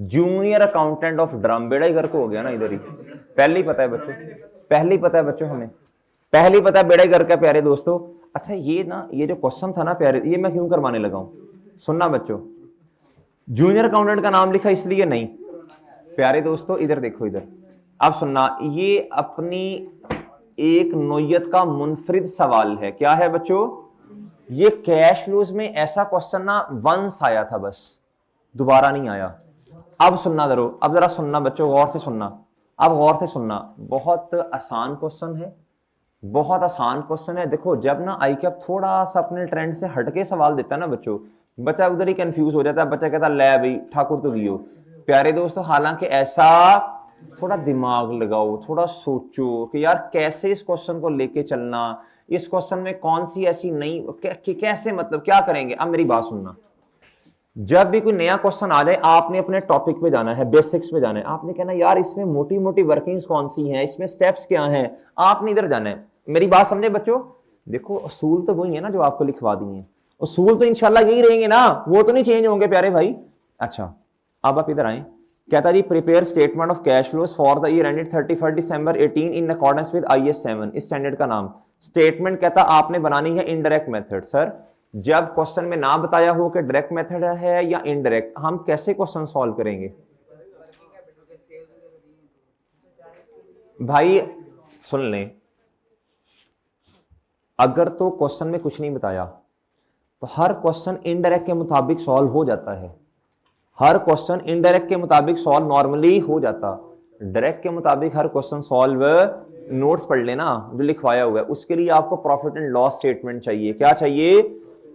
Junior accountant of drum, बेड़ा ही घर को हो गया ना इधर ही। पहले ही पता है बच्चों, पहले ही पता है बच्चों, हमें पहले ही पता है बेड़ा ही घर का प्यारे दोस्तों। अच्छा ये ना, ये जो क्वेश्चन था ना प्यारे, ये मैं क्यों करवाने लगा हूं, सुनना बच्चों। जूनियर अकाउंटेंट का नाम लिखा इसलिए नहीं प्यारे दोस्तों, इधर देखो इधर, अब सुनना, ये अपनी एक नोयत का मुनफरिद सवाल है। क्या है बच्चों, ये कैश फ्लोज में ऐसा क्वेश्चन ना वंस आया था, बस दोबारा नहीं आया। अब सुनना जरो, अब जरा सुनना बच्चों, गौर से सुनना, अब गौर से सुनना। बहुत आसान क्वेश्चन है, बहुत आसान क्वेश्चन है। देखो जब ना आई कैप थोड़ा सा अपने ट्रेंड से हटके सवाल देता है ना बच्चों, बच्चा उधर ही कंफ्यूज हो जाता है, बच्चा कहता ले भाई ठाकुर तो गियो। प्यारे दोस्तों हालांकि ऐसा, थोड़ा दिमाग लगाओ, थोड़ा सोचो कि यार कैसे इस क्वेश्चन को लेके चलना, इस क्वेश्चन में कौन सी ऐसी नई कैसे, मतलब क्या करेंगे। अब मेरी बात सुनना, जब भी कोई नया क्वेश्चन आ जाए आपने अपने टॉपिक पे जाना है, बेसिक्स पे जाना है। आपने कहना यार इसमें मोटी मोटी वर्किंग्स कौन सी हैं, इसमें स्टेप्स क्या हैं, आपने इधर जाना है। मेरी बात समझे बच्चों, देखो असूल तो वही है ना जो आपको लिखवा दिए, असूल तो इंशाल्लाह यही रहेंगे ना, वो तो नहीं चेंज होंगे प्यारे भाई। अच्छा अब आप इधर आए, कहता जी prepare statement of cash flows for the year ended 31 December 18 in accordance with IS 7, इस स्टैंडर्ड का नाम। स्टेटमेंट कहता आपने बनानी है इनडायरेक्ट मेथड। सर जब क्वेश्चन में ना बताया हो कि डायरेक्ट मेथड है या इनडायरेक्ट, हम कैसे क्वेश्चन सॉल्व करेंगे भाई, सुन लें। अगर तो क्वेश्चन में कुछ नहीं बताया तो हर क्वेश्चन इनडायरेक्ट के मुताबिक सॉल्व हो जाता है, हर क्वेश्चन इनडायरेक्ट के मुताबिक सॉल्व नॉर्मली हो जाता। डायरेक्ट के मुताबिक हर क्वेश्चन सॉल्व, नोट्स पढ़ लेना जो लिखवाया हुआ है, उसके लिए आपको प्रॉफिट एंड लॉस स्टेटमेंट चाहिए। क्या चाहिए,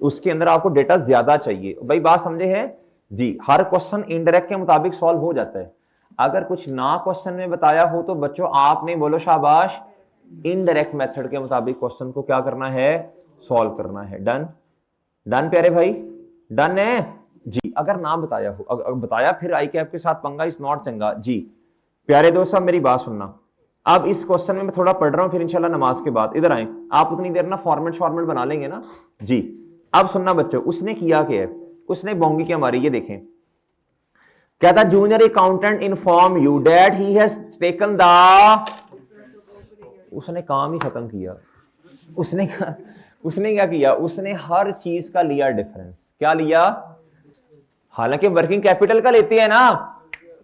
उसके अंदर आपको डेटा ज्यादा चाहिए। भाई बात समझे हैं जी, हर क्वेश्चन इनडायरेक्ट के मुताबिक सॉल्व हो जाता है। अगर कुछ ना क्वेश्चन में बताया हो तो बच्चों आपने बोलो शाबाश, इनडायरेक्ट मेथड के मुताबिक क्वेश्चन को क्या करना है, सॉल्व करना है। डन, डन प्यारे भाई, डन है जी। अगर ना बताया हो, अगर बताया फिर आई कैप के साथ पंगा इज नॉट चंगा जी। प्यारे दोस्तों मेरी बात सुनना, अब इस क्वेश्चन में मैं थोड़ा पढ़ रहा हूं, फिर इंशाल्लाह नमाज के बाद इधर आए, आप उतनी देर ना फॉर्मेट बना लेंगे ना जी। अब सुनना बच्चों, उसने किया क्या है, उसने बोंगी क्या मारी, ये देखें। कहता junior accountant inform you that he has taken the, उसने काम ही खत्म किया। उसने क्या किया, उसने हर चीज का लिया डिफरेंस। क्या लिया, हालांकि वर्किंग कैपिटल का लेते हैं ना,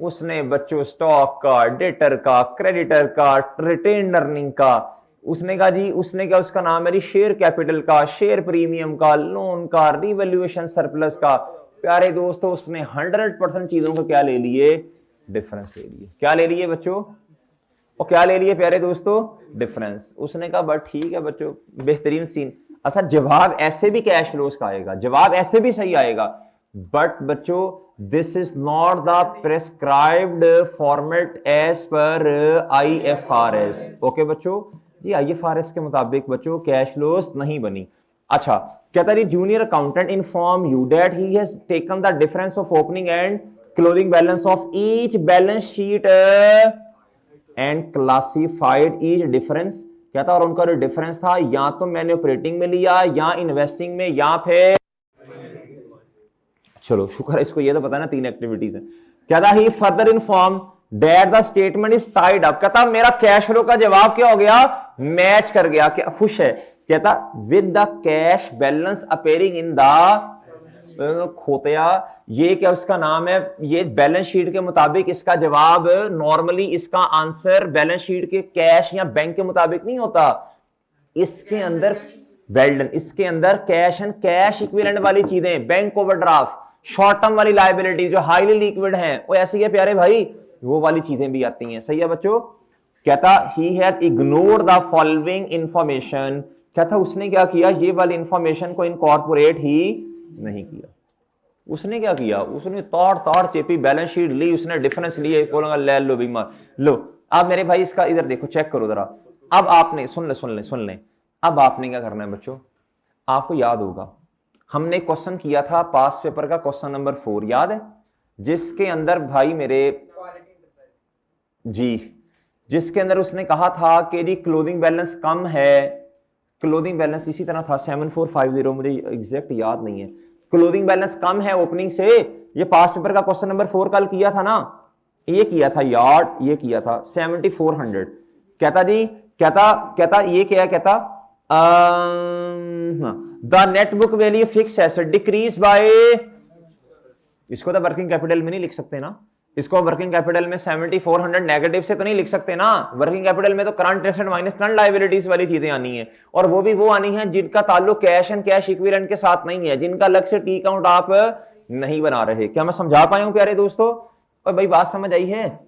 उसने बच्चों स्टॉक का, डेटर का, क्रेडिटर का, रिटेन अर्निंग का, उसने कहा जी, उसने क्या, उसका नाम है जी शेयर कैपिटल का, शेयर प्रीमियम का, लोन का, रिवैल्यूएशन सरप्लस का। प्यारे दोस्तों उसने 100% चीजों को क्या ले लिए, डिफरेंस ले लिए। क्या ले लिए बच्चों, और क्या ले लिए प्यारे दोस्तों, डिफरेंस। उसने कहा बट ठीक है बच्चों, बेहतरीन सीन। अच्छा जवाब ऐसे भी कैश फ्लोज का आएगा, जवाब ऐसे भी सही आएगा, बट बच्चों this is not the prescribed format as per IFRS। Okay बच्चों जी, IFRS के मुताबिक बच्चों कैश फ्लोज नहीं बनी। अच्छा कहता है junior accountant inform you that he has taken the difference of opening and closing balance of each balance sheet and classified each difference. क्या था, और उनका जो डिफरेंस था या तो मैंने ऑपरेटिंग में लिया या इन्वेस्टिंग में या फिर, चलो शुक्र है इसको ये तो पता है ना, 3 एक्टिविटीज है। क्या था, he further inform that the statement is tied up. कहता मेरा कैश फ्लो का जवाब क्या हो गया, मैच कर गया। क्या खुश है, कहता with the cash balance appearing in the, खोतिया ये क्या उसका नाम है, ये बैलेंस शीट के मुताबिक इसका जवाब, नॉर्मली इसका आंसर बैलेंस शीट के कैश या बैंक के मुताबिक नहीं होता, इसके अंदर वेल्डन, इसके अंदर कैश एंड कैश इक्विवेलेंट वाली चीजें, बैंक ओवरड्राफ्ट, शॉर्ट टर्म वाली लायबिलिटी जो हाईली लिक्विड हैं, वो ऐसी है प्यारे भाई, वो वाली चीजें भी आती हैं। सही है बच्चों। कहता he had ignored the following information. कहता उसने क्या किया, ये वाली इंफॉर्मेशन को इनकॉर्पोरेट ही नहीं किया। उसने क्या किया, उसने ताड़ चेपी, बैलेंस शीट ली, उसने डिफरेंस लिए, बोला ले लो बीमार लो। अब मेरे भाई इसका इधर देखो, चेक करो जरा। अब आपने सुन ले, अब आपने क्या करना है बच्चों, आपको याद होगा हमने क्वेश्चन किया था पास पेपर का क्वेश्चन नंबर 4, याद है, जिसके अंदर भाई मेरे जी, जिसके अंदर उसने कहा था कि जी क्लोजिंग बैलेंस कम है, क्लोजिंग बैलेंस इसी तरह था 7450, मुझे एग्जैक्ट याद नहीं है, क्लोजिंग बैलेंस कम है ओपनिंग से। ये पास्ट पेपर का क्वेश्चन नंबर 4 कल किया था ना, ये किया था यार, ये किया था 7400। कहता जी, कहता ये क्या कहता, the net book value fix asset decrease by, इसको तो वर्किंग कैपिटल में नहीं लिख सकते ना, इसको वर्किंग कैपिटल में 7400 नेगेटिव से तो नहीं लिख सकते ना। वर्किंग कैपिटल में तो current asset minus current liabilities वाली चीजें आनी है, और वो भी वो आनी है जिनका ताल्लुक कैश एंड कैश इक्विवेलेंट के साथ नहीं है, जिनका अलग से टी अकाउंट आप नहीं बना रहे। क्या मैं समझा पाया हूं प्यारे दोस्तों? और भाई बात समझ आई है?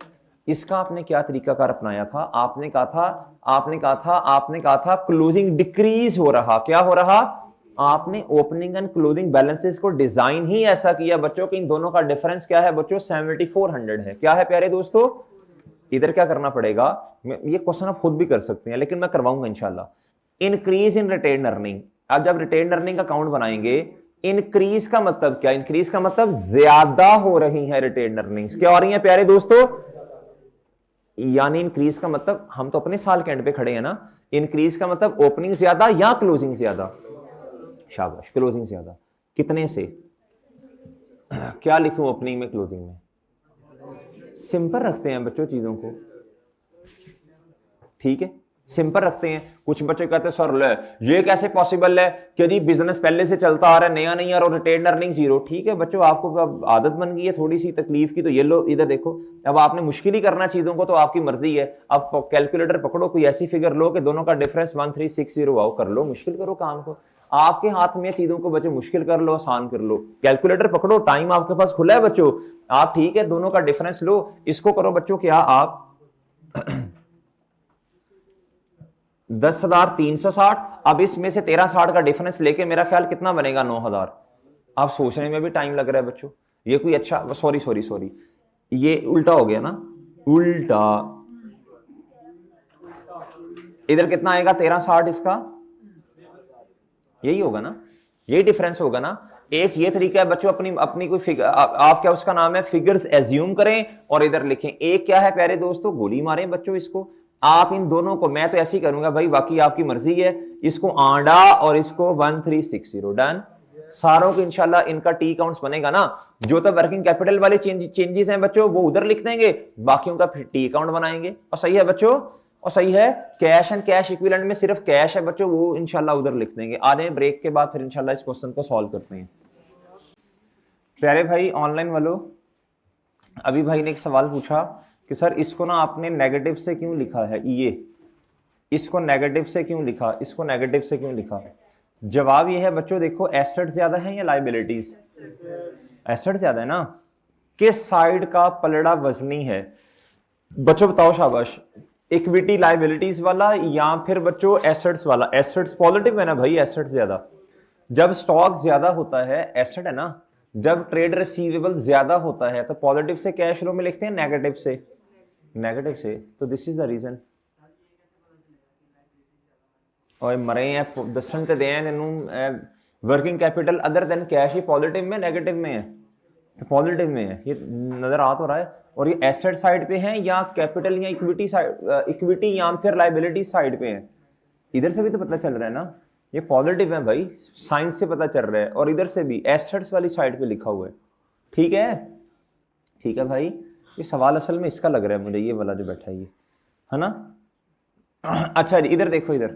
इसका आपने क्या तरीकाकार अपनाया था? आपने कहा था क्लोजिंग डिक्रीज हो रहा, क्या हो रहा? आपने ओपनिंग एंड क्लोजिंग बैलेंसेस को डिजाइन ही ऐसा किया बच्चों कि इन दोनों का डिफरेंस क्या है बच्चों? 7400 है। क्या है प्यारे दोस्तों? इधर क्या करना पड़ेगा, ये क्वेश्चन आप खुद भी कर सकते हैं लेकिन मैं करवाऊंगा इंशाल्लाह। इंक्रीज इन रिटेन अर्निंग, अब जब रिटेन अर्निंग का काउंट बनाएंगे, इंक्रीज का मतलब क्या? इंक्रीज का मतलब ज्यादा हो रही है रिटेन अर्निंग्स। क्या हो रही है प्यारे दोस्तों? यानी इंक्रीज का मतलब, हम तो अपने साल के एंड पे खड़े हैं ना, इंक्रीज का मतलब ओपनिंग ज्यादा या क्लोजिंग ज्यादा? शाबाश, क्लोजिंग ज्यादा। कितने से? क्या लिखूं ओपनिंग में क्लोजिंग में? सिंपल रखते हैं बच्चों चीजों को, ठीक है, सिंपल रखते हैं। कुछ बच्चे कहते हैं सर ले ये कैसे पॉसिबल है कि जी बिजनेस पहले से चलता आ रहा है, नया नहीं आ रहा और रिटेन अर्निंग जीरो। ठीक है बच्चों, आपको अब आदत बन गई है थोड़ी सी तकलीफ की, तो ये लो इधर देखो, अब आपने मुश्किल ही करना चीजों को तो आपकी मर्जी है। अब कैलकुलेटर पकड़ो, कोई ऐसी फिगर लो कि दोनों का डिफरेंस 1360 आओ, कर लो, मुश्किल करो काम को, आपके हाथ में चीजों को बच्चों मुश्किल कर लो आसान कर लो। कैलकुलेटर पकड़ो, टाइम आपके पास खुला है बच्चों, आप ठीक है दोनों का डिफरेंस लो, इसको करो बच्चों क्या आप 10,360। अब इसमें से 1360 का डिफरेंस लेके मेरा ख्याल कितना बनेगा? 9,000। आप सोचने में भी टाइम लग रहा है बच्चों, ये कोई अच्छा, सॉरी ये उल्टा हो गया ना, उल्टा। इधर कितना आएगा? 1360, इसका यही होगा ना, यही डिफरेंस होगा ना। एक ये तरीका है बच्चों, अपनी कोई फिगर, आप क्या उसका नाम है, फिगर्स एज्यूम करें और इधर लिखें। एक क्या है प्यारे दोस्तों, गोली मारें बच्चों इसको, आप इन दोनों को, मैं तो ऐसे ही करूंगा भाई, बाकी आपकी मर्जी है, इसको आंडा और इसको 1360 डन। सारों को इंशाल्लाह इनका टी काउंट्स बनेगा ना। जो तो वर्किंग कैपिटल वाले चेंजेस हैं बच्चों वो उधर लिख देंगे, बाकियों का फिर टी अकाउंट बनाएंगे। और सही है बच्चों, और सही है, कैश एंड कैश इक्विवेलेंट में सिर्फ कैश है बच्चों, वो इंशाल्लाह उधर लिख देंगे। आ रहे हैं ब्रेक के बाद, फिर इंशाल्लाह इस क्वेश्चन को सॉल्व करते हैं। प्यारे भाई ऑनलाइन वालों, अभी भाई ने एक सवाल पूछा कि सर इसको ना आपने नेगेटिव से क्यों लिखा है, ये इसको नेगेटिव से क्यों लिखा, इसको नेगेटिव से क्यों लिखा? जवाब ये है बच्चों, देखो एसेट ज्यादा है या लायबिलिटीज? एसेट ज्यादा है ना। किस साइड का पलड़ा वजनी है बच्चों, बताओ शाबाश। इक्विटी लायबिलिटीज वाला या फिर बच्चों एसेट्स वाला? एसेट्स पॉजिटिव है ना भाई, एसेट ज्यादा। जब स्टॉक ज्यादा होता है एसेट है ना, जब ट्रेड रिसीवेबल ज्यादा होता है तो पॉजिटिव से कैश फ्लो में लिखते हैं, नेगेटिव से? नेगेटिव से। तो दिस इज द रीजन। और मरे हैं दसन ते दें तेनू working capital other than cash ही पॉजिटिव में नेगेटिव में है? तो पॉजिटिव में है, ये नजर आ तो रहा है। और ये एसेट साइड पे है या कैपिटल या इक्विटी साइड, इक्विटी या फिर लायबिलिटी साइड पे है? इधर से भी तो पता चल रहा है ना, ये पॉजिटिव है भाई, साइंस से पता चल रहा है। और इधर से भी एसेट्स वाली साइड पे लिखा हुआ है। ठीक है, ठीक है भाई। ये सवाल असल में इसका लग रहा है मुझे, ये वाला जो बैठा है ना। अच्छा जी, इधर देखो, इधर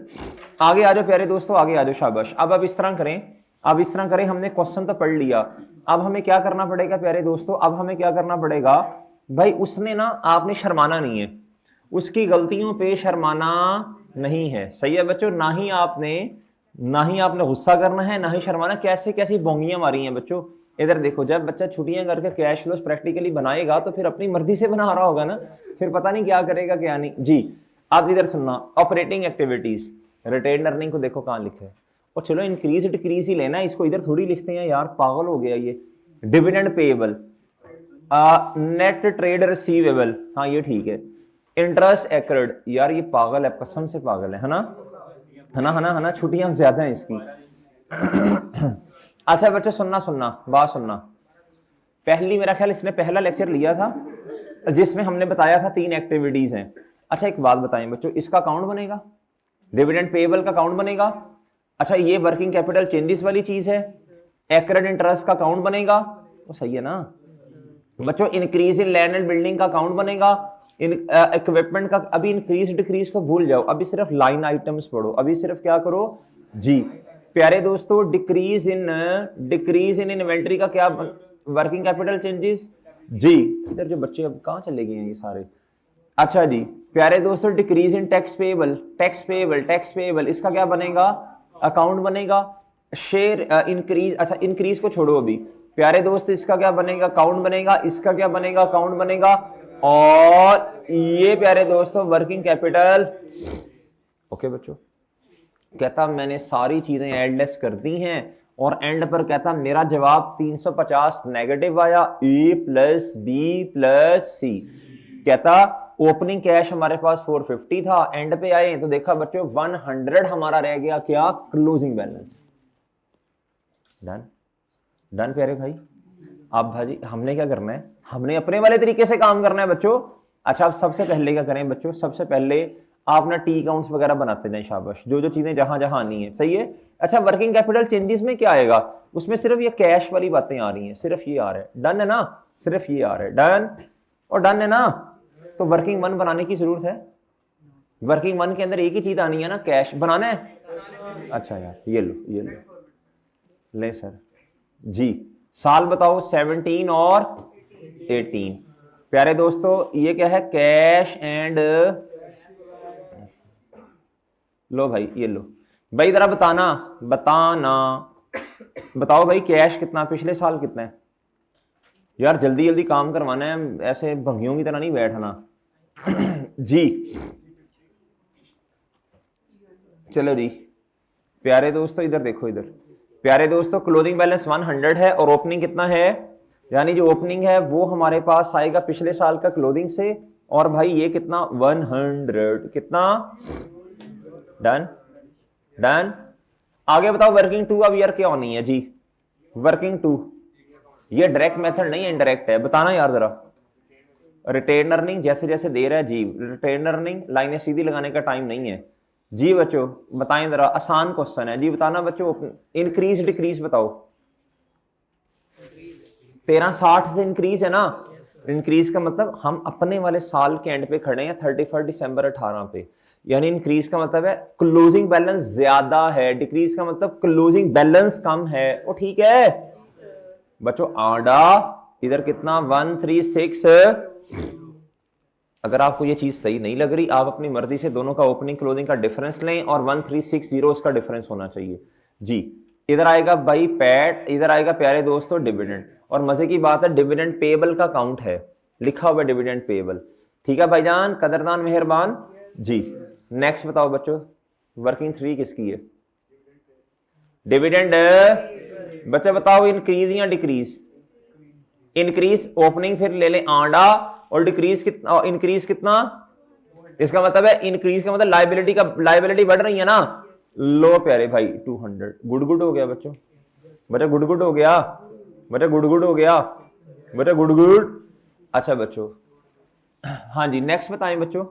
आगे आ जाओ प्यारे दोस्तों, आगे आ जाओ, शाबाश। अब इस तरह करें, अब इस तरह करें, हमने क्वेश्चन तो पढ़ लिया, अब हमें क्या करना पड़ेगा प्यारे दोस्तों? अब हमें क्या करना पड़ेगा भाई, उसने ना, आपने शर्माना नहीं है, उसकी गलतियों पे शर्माना नहीं है। सही है बच्चों, ना ही आपने गुस्सा करना है, ना ही शर्माना। कैसे कैसी बोंगियां मारी हैं बच्चों, इधर देखो। जब बच्चा छुट्टियां करके कैश फ्लोस प्रैक्टिकली बनाएगा तो फिर अपनी मर्जी से बना रहा होगा ना, फिर पता नहीं क्या करेगा क्या नहीं जी। अब इधर सुनना, ऑपरेटिंग एक्टिविटीज, रिटेन अर्निंग को देखो कहां लिखे है। और चलो इंक्रीज डिक्रीज ही लेना है, इसको इधर थोड़ी लिखते हैं यार, पागल हो गया ये। Dividend payable, net trade receivable, हाँ ये ठीक है। इंटरेस्ट एक्र्ड, यार ये पागल है, कसम से पागल है ना, है ना, छुट्टियां ज्यादा हैं इसकी। अच्छा बच्चे सुनना बात सुनना। पहली, मेरा ख्याल इसने पहला लेक्चर लिया था जिसमें हमने बताया था 3 एक्टिविटीज हैं। अच्छा एक बात बताएं बच्चों, इसका अकाउंट बनेगा, डिविडेंड पेएबल का अकाउंट बनेगा। अच्छा ये वर्किंग कैपिटल चेंजेस वाली चीज है, एक्रेड इंटरेस्ट का अकाउंट बनेगा, वो सही है ना बच्चों। Increase in land and building का अकाउंट बनेगा, इन इक्विपमेंट का। अभी इंक्रीज डिक्रीज को भूल जाओ, अभी सिर्फ लाइन आइटम्स पढ़ो, अभी सिर्फ क्या करो जी प्यारे दोस्तों, डिक्रीज इन इन्वेंटरी का क्या, वर्किंग कैपिटल चेंजेस जी। इधर जो बच्चे अब कहां चले गए हैं ये सारे। अच्छा जी प्यारे दोस्तों, डिक्रीज इन टैक्स पेएबल इसका क्या बनेगा, अकाउंट बनेगा। शेयर इंक्रीज, अच्छा इंक्रीज को छोड़ो अभी प्यारे दोस्त, इसका क्या बनेगा, अकाउंट बनेगा। इसका क्या बनेगा, अकाउंट बनेगा। और ये प्यारे दोस्तों वर्किंग कैपिटल। ओके बच्चों, कहता मैंने सारी चीजें एडलेस कर दी हैं और एंड पर कहता मेरा जवाब 350 नेगेटिव आया, ए प्लस बी प्लस सी। कहता ओपनिंग कैश हमारे पास 450 था, एंड पे आए तो देखा बच्चों 100 हमारा रह गया, क्या, क्लोजिंग बैलेंस। डन डन प्यारे भाई। अब भाजी हमने क्या करना है, हमने अपने वाले तरीके से काम करना है बच्चों। अच्छा अब सबसे पहले क्या करें बच्चों, सबसे पहले आप ना टी अकाउंट्स वगैरह बनाते जाएं, शाबाश, जो जो चीजें जहां जहां आनी है, सही है। अच्छा वर्किंग कैपिटल चेंजेस में क्या आएगा, उसमें सिर्फ ये कैश वाली बातें आ रही हैं, सिर्फ ये आ रहा है, डन है ना, सिर्फ ये आ रहा है, डन और डन है ना। तो वर्किंग वन बनाने की जरूरत है, वर्किंग वन के अंदर एक ही चीज आनी है ना, कैश बनाना है। अच्छा यार ये लो ले सर जी, साल बताओ 17 और 18। प्यारे दोस्तों ये क्या है, कैश एंड, लो भाई ये लो भाई, जरा बताओ भाई कैश कितना, पिछले साल कितना है यार, जल्दी जल्दी काम करवाना है, ऐसे भंगियों की तरह नहीं बैठना जी। चलो जी प्यारे दोस्तों इधर देखो, इधर प्यारे दोस्तों क्लोजिंग बैलेंस 100 है और ओपनिंग कितना है, यानी जो ओपनिंग है वो हमारे पास आएगा पिछले साल का क्लोजिंग से, और भाई ये कितना 100 कितना, डन डन। आगे बताओ वर्किंग टू अब यार क्या होनी है जी, वर्किंग टू ये डायरेक्ट मेथड नहीं है, इनडायरेक्ट है, बताना यार जरा। रिटेन अर्निंग जैसे जैसे दे रहा है जी, रिटेन अर्निंग लाइनें सीधी लगाने का टाइम नहीं है जी बच्चों, बताएं जरा, आसान क्वेश्चन है जी, बताना बच्चों। इंक्रीज डिक्रीज बताओ, 1360 से इंक्रीज है ना, इंक्रीज का मतलब हम अपने वाले साल के एंड पे खड़े हैं 31 दिसंबर 18 पे, यानी इंक्रीज का मतलब है क्लोजिंग बैलेंस ज्यादा है, डिक्रीज का मतलब क्लोजिंग बैलेंस कम है, वो ठीक है बच्चों। आंडा इधर कितना 136। अगर आपको ये चीज सही नहीं लग रही, आप अपनी मर्जी से दोनों का ओपनिंग क्लोजिंग का डिफरेंस लें और 1360 उसका डिफरेंस होना चाहिए जी। इधर आएगा भाई पैट, इधर आएगा प्यारे दोस्तों डिविडेंड, और मजे की बात है डिविडेंड पेएबल का काउंट है, लिखा हुआ डिविडेंड पेएबल, ठीक है भाईजान, कदरदान मेहरबान जी। नेक्स्ट बताओ बच्चों, वर्किंग थ्री किसकी है, डिविडेंड। बच्चे बताओ इंक्रीज या डिक्रीज, इंक्रीज ओपनिंग फिर ले ले आंडा, और डिक्रीज कितना, इंक्रीज कितना, इसका मतलब है इंक्रीज का मतलब लाइबिलिटी बढ़ रही है ना, लो प्यारे भाई 200, गुड हो गया बच्चों, बेटा गुड हो गया, बेटा गुड हो गया, बेटा गुड। अच्छा बच्चों हाँ जी नेक्स्ट बताएं बच्चों,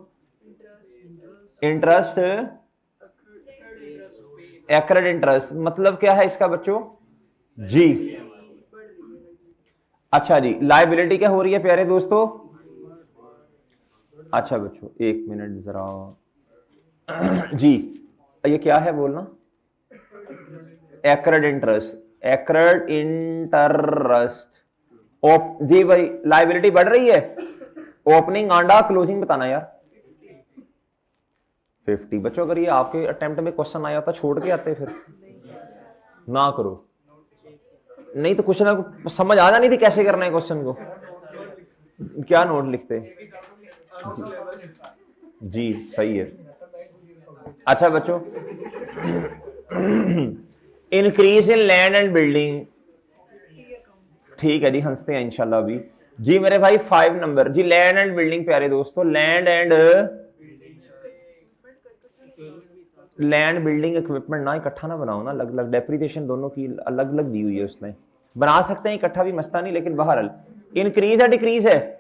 इंटरेस्ट, एक्रेड इंटरेस्ट मतलब क्या है इसका बच्चों जी। अच्छा जी लाइबिलिटी क्या हो रही है प्यारे दोस्तों, अच्छा बच्चों एक मिनट जरा जी, ये क्या है बोलना, एक्रेड इंटरेस्ट, एक्रेड इंटरेस्ट जी भाई, लाइबिलिटी बढ़ रही है, ओपनिंग आंडा क्लोजिंग बताना यार 50। बच्चों अगर ये आपके अटेम्प्ट में क्वेश्चन आया होता छोड़ के आते फिर ना करो, नहीं तो कुछ ना समझ आ जानी थी कैसे करना है क्वेश्चन को, क्या नोट लिखते जी सही है। अच्छा बच्चों increase in land and building, ठीक है जी हंसते हैं इंशाल्लाह अभी जी मेरे भाई 5 नंबर जी, लैंड एंड बिल्डिंग प्यारे दोस्तों, लैंड बिल्डिंग इक्विपमेंट ना इकट्ठा ना बनाओ ना, अलग अलग डेप्रिसिएशन दोनों की अलग अलग दी हुई है उसने, बना सकते हैं इकट्ठा भी मस्ता नहीं, लेकिन बहरहाल इंक्रीज है डिक्रीज है,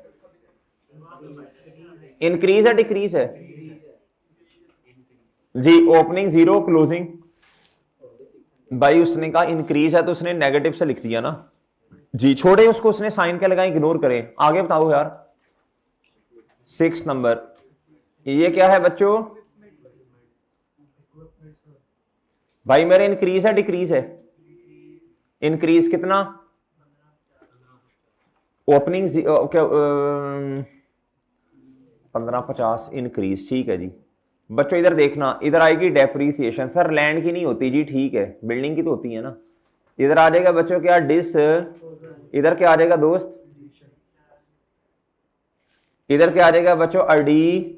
इंक्रीज है डिक्रीज है जी, ओपनिंग 0 क्लोजिंग भाई उसने कहा इंक्रीज है तो उसने नेगेटिव से लिख दिया ना जी, छोड़े उसको, उसने साइन क्या लगाए, इग्नोर करें। आगे बताओ यार 6 नंबर, ये क्या है बच्चों? भाई मेरे इंक्रीज है डिक्रीज है? इंक्रीज कितना? ओपनिंग 1550 इंक्रीज, ठीक है जी। बच्चों इधर देखना, इधर आएगी डेप्रीसिएशन। सर लैंड की नहीं होती जी, ठीक है, बिल्डिंग की तो होती है ना। इधर आ जाएगा बच्चों क्या, डिस, इधर क्या आ जाएगा दोस्त, इधर क्या आ जाएगा बच्चों, अडी,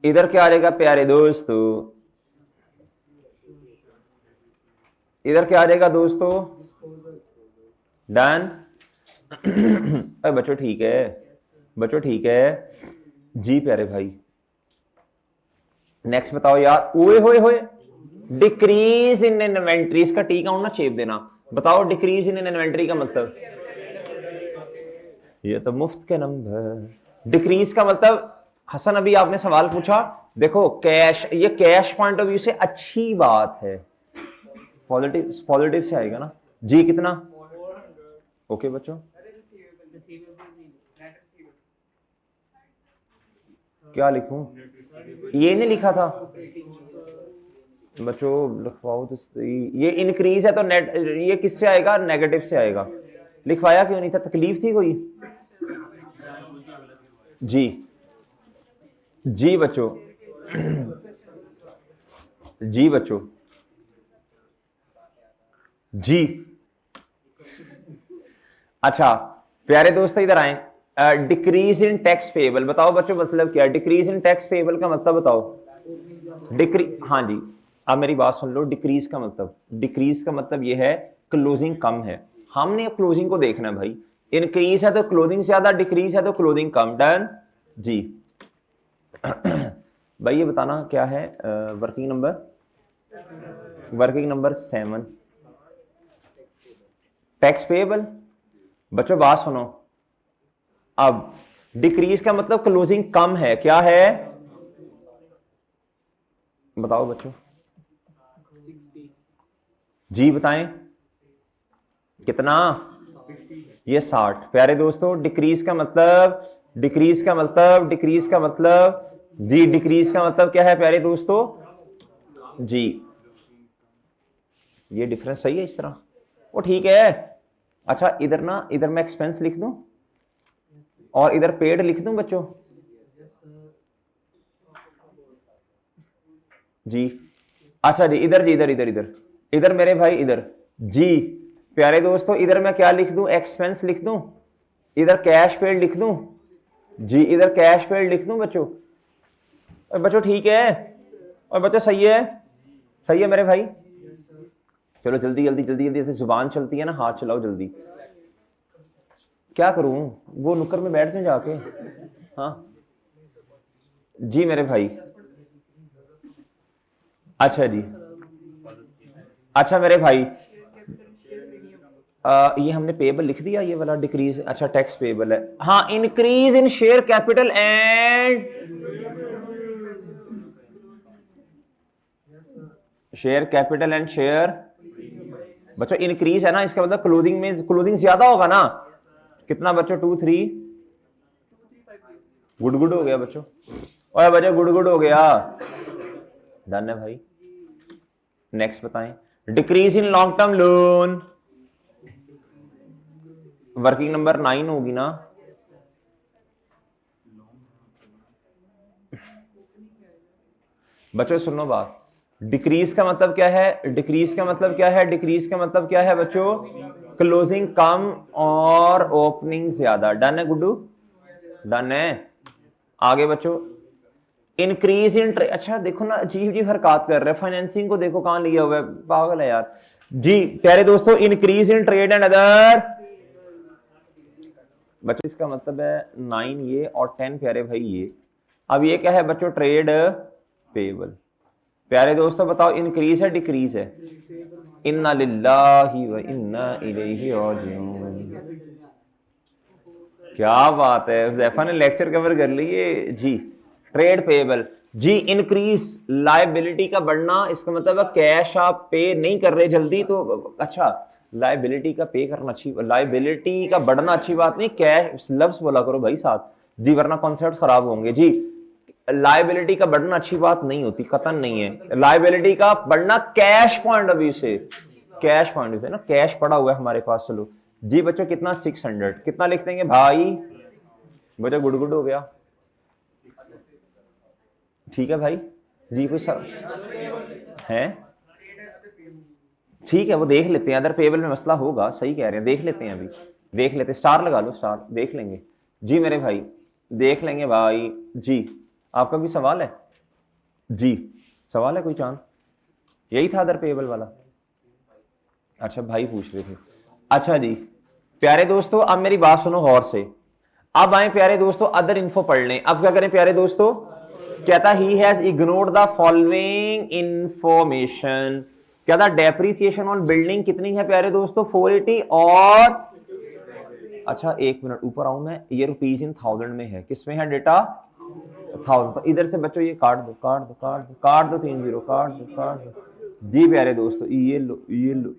इधर क्या आ जाएगा प्यारे दोस्तों, इधर क्या आ जाएगा दोस्तों, डन। अरे बच्चों ठीक है, बच्चों ठीक है जी प्यारे भाई। नेक्स्ट बताओ यार, ओए होए होए, डिक्रीज इन इन्वेंट्रीज का टी काउंट ना चेप देना। बताओ डिक्रीज इन इन्वेंट्री का मतलब, ये तो मुफ्त के नंबर। डिक्रीज का मतलब, हसन अभी आपने सवाल पूछा, देखो कैश, ये कैश पॉइंट ऑफ व्यू से अच्छी बात है, पॉजिटिव पॉजिटिव से आएगा ना जी। कितना? ओके बच्चों, क्या लिखूं? ये नहीं लिखा था बच्चों, लिखवाओ तो सही। ये इंक्रीज है तो नेट, ये किससे आएगा, नेगेटिव से आएगा। लिखवाया क्यों नहीं था, तकलीफ थी कोई? जी जी बच्चों, जी बच्चों, जी। अच्छा प्यारे दोस्तों इधर आए, डिक्रीज इन टैक्स पेबल, बताओ बच्चों मतलब क्या है डिक्रीज इन टैक्स पेबल का मतलब बताओ। हाँ जी, अब मेरी बात सुन लो, डिक्रीज का मतलब, डिक्रीज का मतलब ये है क्लोजिंग कम है, हमने क्लोजिंग को देखना है भाई। इंक्रीज है तो क्लोजिंग ज्यादा, डिक्रीज है तो क्लोजिंग कम, डन जी। भाई ये बताना क्या है, working number, working number 7, tax payable. बच्चों बात सुनो, अब डिक्रीज का मतलब क्लोजिंग कम है, क्या है बताओ बच्चों, जी बताएं कितना, ये 60। प्यारे दोस्तों डिक्रीज का मतलब, डिक्रीज का मतलब, डिक्रीज का मतलब जी, डिक्रीज का मतलब क्या है प्यारे दोस्तों जी, ये डिफरेंस सही है इस तरह, वो ठीक है। अच्छा इधर ना, इधर मैं एक्सपेंस लिख दूं और इधर पेड लिख दूं बच्चों जी। अच्छा जी, इधर जी, इधर इधर इधर इधर मेरे भाई इधर जी। प्यारे दोस्तों इधर मैं क्या लिख दूं, एक्सपेंस लिख दूं, इधर कैश पेड लिख दूं जी, इधर कैश पेड लिख दूं बच्चों। और बच्चों ठीक है, और बच्चों सही है, सही है मेरे भाई। चलो जल्दी जल्दी जल्दी जल्दी, ऐसे जुबान चलती है ना, हाथ चलाओ जल्दी। क्या करूं, वो नुक्कर में बैठ जाए जाके। हाँ जी मेरे भाई, अच्छा जी, अच्छा मेरे भाई, ये हमने पेबल लिख दिया ये वाला डिक्रीज, अच्छा टैक्स पेबल है। हाँ increase in share capital and, share capital and share, बच्चों इंक्रीज है ना, इसका मतलब क्लोजिंग में क्लोजिंग ज्यादा होगा ना। कितना बच्चों, 2 3, गुड गुड हो गया बच्चों, और बच्चों गुड गुड हो गया, डन है भाई। नेक्स्ट बताएं, decrease in long term loan, working number 9 होगी ना। बच्चों सुनो बात, डिक्रीज का मतलब क्या है, डिक्रीज का मतलब क्या है, डिक्रीज का मतलब क्या है बच्चों, क्लोजिंग कम और ओपनिंग ज्यादा, डन है गुड्डू, डन है। आगे बच्चों, इंक्रीज इन, अच्छा देखो ना अजीब अजीब हरकत कर रहे हैं, फाइनेंसिंग को देखो कहां लिया हुआ है, पागल है यार जी। प्यारे दोस्तों increase in trade and other, बच्चों इसका मतलब है 9 ये और 10 प्यारे भाई ये। अब ये क्या है बच्चों, ट्रेड पेबल। प्यारे दोस्तों बताओ इंक्रीज है डिक्रीज है, इन्ना लिल्लाहि व इन्ना इलैहि राजिऊन। क्या बात है, जैफा ने लेक्चर कवर कर लिए जी। ट्रेड पेबल, जी इंक्रीज लायबिलिटी का बढ़ना, इसका मतलब है कैश आप पे नहीं कर रहे जल्दी तो अच्छा, लायबिलिटी का पे करना अच्छी, लायबिलिटी का बढ़ना अच्छी बात नहीं, कैश लफ्ज बोला करो भाई साथ जी, वरना कॉन्सेप्ट खराब होंगे जी। लायबिलिटी का बढ़ना अच्छी बात नहीं होती, कतन नहीं है। लायबिलिटी का बढ़ना कैश पॉइंट ऑफ व्यू से, कैश पॉइंट ऑफ व्यू से ना, कैश पड़ा हुआ है हमारे पास। चलो जी बच्चों कितना 600, कितना लिख देंगे भाई बच्चों, गुड गुड हो गया, ठीक है भाई जी। कोई सब है, ठीक है वो देख लेते हैं, अदर पेबल में मसला होगा, सही कह रहे हैं, देख लेते हैं अभी, देख लेते, स्टार लगा लो, स्टार देख लेंगे जी मेरे भाई, देख लेंगे भाई जी। आपका भी सवाल है जी, सवाल है कोई चांद, यही था अदर पेबल वाला, अच्छा भाई पूछ रहे थे, अच्छा जी प्यारे दोस्तों अब मेरी बात सुनो गौर से, अब आए प्यारे दोस्तों अदर इन्फो पढ़ लें। अब क्या करें प्यारे दोस्तों, कहता he has ignored the following information, कहता डेप्रीसिएशन ऑन बिल्डिंग कितनी है प्यारे दोस्तों 480, और अच्छा एक मिनट ऊपर आऊं मैं, ये रुपीज इन थाउजेंड में है, किसमें है डेटा 1000, तो इधर से बच्चों ये काट दो काट दो काट दो काट दो, 3 जीरो काट दो काट दो जी प्यारे दोस्तों, ये लो ये लो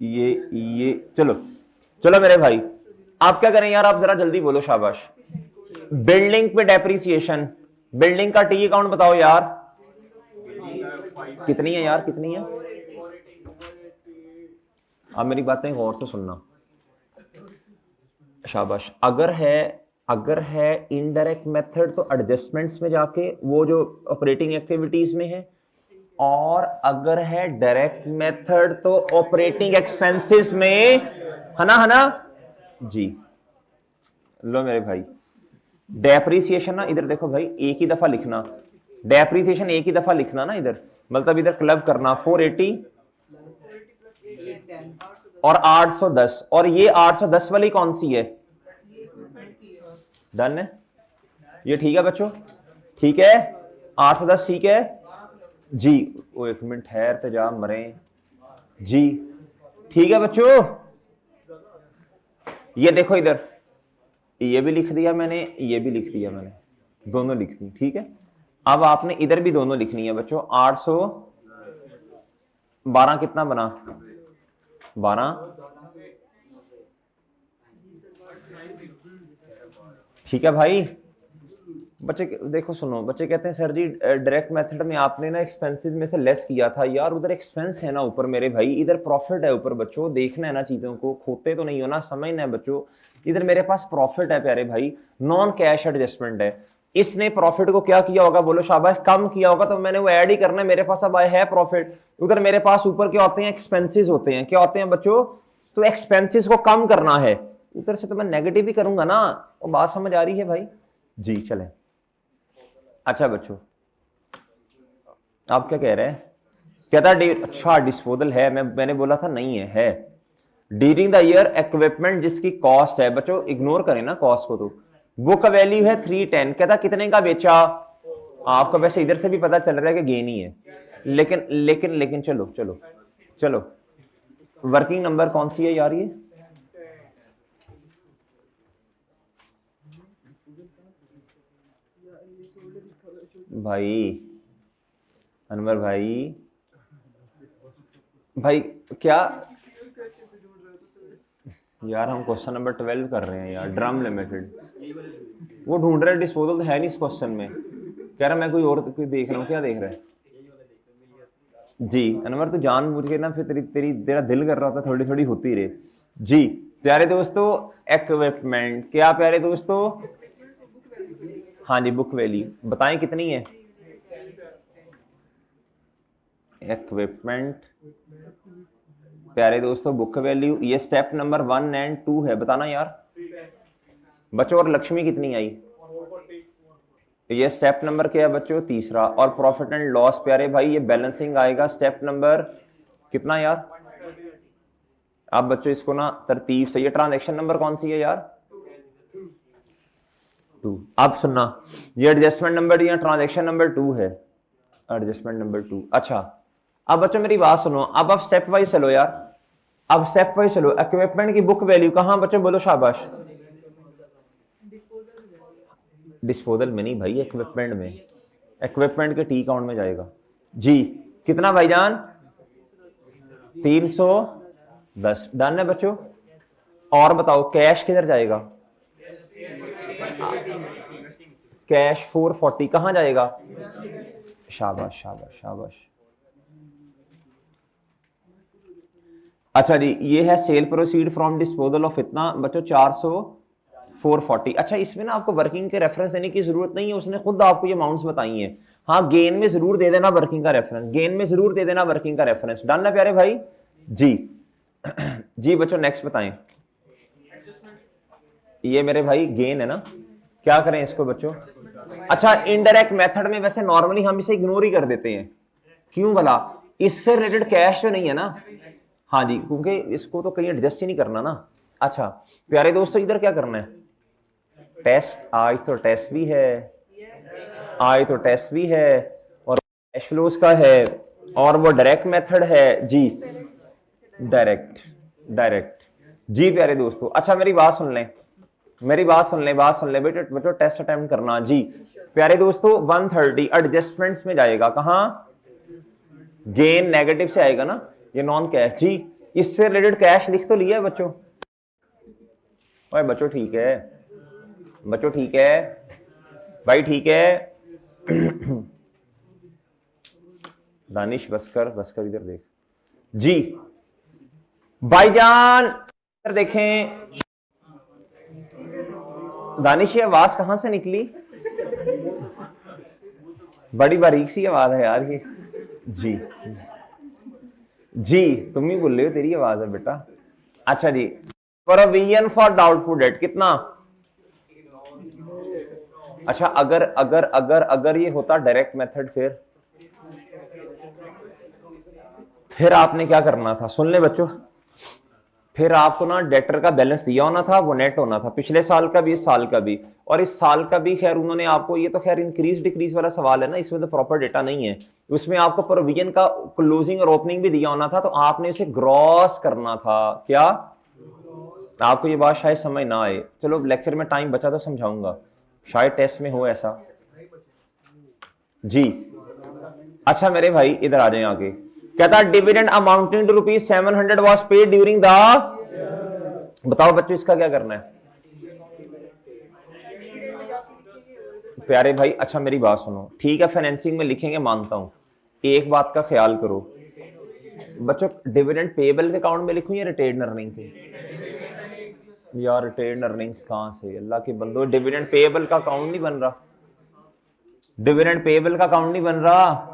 ये चलो चलो मेरे भाई, आप क्या करें यार, आप जरा जल्दी बोलो शाबाश। बिल्डिंग पे डेप्रीसिएशन, बिल्डिंग का टी अकाउंट बताओ यार, कितनी है यार कितनी है, आप मेरी बातें गौर से सुनना शाबाश। अगर है इनडायरेक्ट मेथड तो एडजस्टमेंट्स में जाके वो जो ऑपरेटिंग एक्टिविटीज में है, और अगर है डायरेक्ट मेथड तो ऑपरेटिंग एक्सपेंसेस में, है ना जी। लो मेरे भाई डेप्रीसिएशन ना, इधर देखो भाई एक ही दफा लिखना, डेप्रीसिएशन एक ही दफा लिखना ना इधर, मतलब इधर क्लब करना 480 और 810, और ये 810 वाली कौन सी है, डन है ये, ठीक है बच्चों, ठीक है 810 ठीक है जी। वो एक मिनट ठहर पे जा मरे जी, ठीक है बच्चों, ये देखो इधर ये भी लिख दिया मैंने, ये भी लिख दिया मैंने, दोनों लिख दी, ठीक है। अब आपने इधर भी दोनों लिखनी है बच्चों, 812 कितना बना 12, ठीक है भाई। बच्चे देखो सुनो, बच्चे कहते हैं सर जी डायरेक्ट मेथड में आपने ना एक्सपेंसेस में से लेस किया था, यार उधर एक्सपेंस है ना ऊपर मेरे भाई, इधर प्रॉफिट है ऊपर बच्चों, देखना है ना चीजों को, खोते तो नहीं हो ना, समझना है बच्चों, इधर मेरे पास प्रॉफिट है प्यारे भाई, नॉन कैश एडजस्टमेंट है। इसने प्रॉफिट को क्या किया होगा बोलो शाबाश, कम किया होगा, तो मैंने वो ऐड ही करना है, मेरे पास अब है प्रॉफिट, उधर मेरे पास ऊपर क्या होते हैं एक्सपेंसेस होते हैं, क्या होते हैं बच्चों, तो एक्सपेंसेस को कम करना है, उधर से तो मैं नेगेटिव ही करूंगा ना, वो बात समझ आ रही है भाई जी। चलें अच्छा बच्चों, आप क्या कह रहे हैं, कहता अच्छा डिस्पोजल है, मैंने बोला था नहीं है ड्यूरिंग द ईयर इक्विपमेंट जिसकी कॉस्ट है बच्चों, इग्नोर करें ना कॉस्ट को, तो बुक वैल्यू है 310, कहता कितने का बेचा, आपको वैसे इधर से भी पता चल रहा है कि गेन ही है, लेकिन लेकिन लेकिन चलो चलो चलो, वर्किंग नंबर कौन सी है यार ये, भाई अनवर भाई, भाई क्या यार, हम क्वेश्चन नंबर 12 कर रहे हैं यार, ड्रम लिमिटेड, वो ढूंढ रहे डिस्पोजल तो है नहीं इस क्वेश्चन में, कह रहा मैं कोई और कोई देख रहा हूँ, क्या देख रहा है जी अनवर, तो जानबूझ के ना फिर तेरा दिल कर रहा था, थोड़ी थोड़ी होती रहे जी। प्यारे दोस्तों इक्विपमेंट, क्या प्यारे दोस्तों, हाँ जी बुक वैल्यू बताएं कितनी है, इक्विपमेंट प्यारे दोस्तों बुक वैल्यू, ये स्टेप नंबर 1 एंड 2 है, बताना यार बच्चों, और लक्ष्मी कितनी आई, ये स्टेप नंबर क्या है बच्चों, तीसरा, और प्रॉफिट एंड लॉस प्यारे भाई ये बैलेंसिंग आएगा स्टेप नंबर कितना यार, आप बच्चों इसको ना तरतीब से, ये ट्रांजैक्शन नंबर कौन सी है यार 2, अब सुनना ये एडजस्टमेंट नंबर या ट्रांजैक्शन नंबर 2 है, एडजस्टमेंट नंबर 2। अच्छा अब बच्चों मेरी बात सुनो, अब आप स्टेप वाइज चलो यार, अब स्टेप वाइज चलो, इक्विपमेंट की बुक वैल्यू कहां बच्चों बोलो शाबाश, डिस्पोजल में नहीं भाई इक्विपमेंट में, इक्विपमेंट के टी अकाउंट में जाएगा जी। कितना भाईजान? 310। डन है बच्चों। और बताओ कैश किधर जाएगा? कैश 440 कहां जाएगा? शाबाश शाबाश शाबाश। अच्छा जी, ये है cell proceed from disposal of इतना बच्चों 400 440। अच्छा, इसमें ना आपको वर्किंग के रेफरेंस देने की जरूरत नहीं है, उसने खुद आपको ये अमाउंट्स बताई हैं। हाँ, गेन में जरूर दे देना वर्किंग का रेफरेंस, गेन में जरूर दे देना वर्किंग का रेफरेंस। डन है प्यारे भाई जी। जी बच्चों नेक्स्ट बताएं। ये मेरे भाई गेन है ना, क्या करें इसको बच्चों? अच्छा, इनडायरेक्ट मेथड में वैसे नॉर्मली हम इसे इग्नोर ही कर देते हैं। क्यों भला? इससे रिलेटेड कैश तो नहीं है ना। हाँ जी, क्योंकि इसको तो कहीं एडजस्ट ही नहीं करना ना। अच्छा प्यारे दोस्तों, इधर क्या करना है? टेस्ट, आज तो टेस्ट भी है, आज तो टेस्ट भी है, और कैश फ्लोज का है, और वो डायरेक्ट मेथड है जी। डायरेक्ट डायरेक्ट जी प्यारे दोस्तों। अच्छा मेरी बात सुन लें, मेरी बात सुन लें, बात सुन लें बेटे, बच्चों टेस्ट अटेम्प्ट करना जी। प्यारे दोस्तों 130 एडजस्टमेंट्स में जाएगा, कहां? गेन नेगेटिव से आएगा ना, ये नॉन कैश जी। इससे रिलेटेड कैश लिख तो लिया है बच्चों? ओए बच्चों ठीक है, बच्चों ठीक है भाई, ठीक है। दानिश बसकर, बसकर इधर देख जी। भाईजान इधर देखें, दानिश ये आवाज कहां से निकली? बड़ी बारीक सी आवाज है यार ये जी। जी तुम ही बोल रहे हो, तेरी आवाज है बेटा। अच्छा जी, प्रोविजन फॉर डाउटफुल डेट कितना? अच्छा, अगर अगर अगर अगर ये होता डायरेक्ट मेथड, फिर आपने क्या करना था? सुन ले बच्चों, फिर आपको ना डेटर का बैलेंस दिया होना था, वो नेट होना था, पिछले साल का भी, इस साल का भी, और इस साल का भी। खैर उन्होंने आपको, ये तो खैर इंक्रीज डिक्रीज वाला सवाल है ना, इसमें तो प्रॉपर डेटा नहीं है। उसमें आपको प्रोविजन का क्लोजिंग और ओपनिंग भी दिया होना था, तो आपने इसे ग्रॉस करना था। क्या आपको ये बात शायद समझ ना आए? चलो लेक्चर में टाइम बचा तो समझाऊंगा, शायद टेस्ट में हो ऐसा जी। अच्छा मेरे भाई इधर आ जाए आगे। कहता dividend amounting to ₹700 was paid during the, बताओ बच्चों इसका क्या करना है प्यारे भाई? अच्छा मेरी बात सुनो, ठीक है फाइनेंसिंग में लिखेंगे मानता हूं, एक बात का ख्याल करो बच्चों, डिविडेंड पेबल के अकाउंट में लिखूं या रिटेन अर्निंग के? यार रिटेन अर्निंग कहां से, अल्लाह के बंदो, डिविडेंड पेबल का अकाउंट नहीं बन रहा, डिविडेंड पेबल का अकाउंट नहीं बन रहा।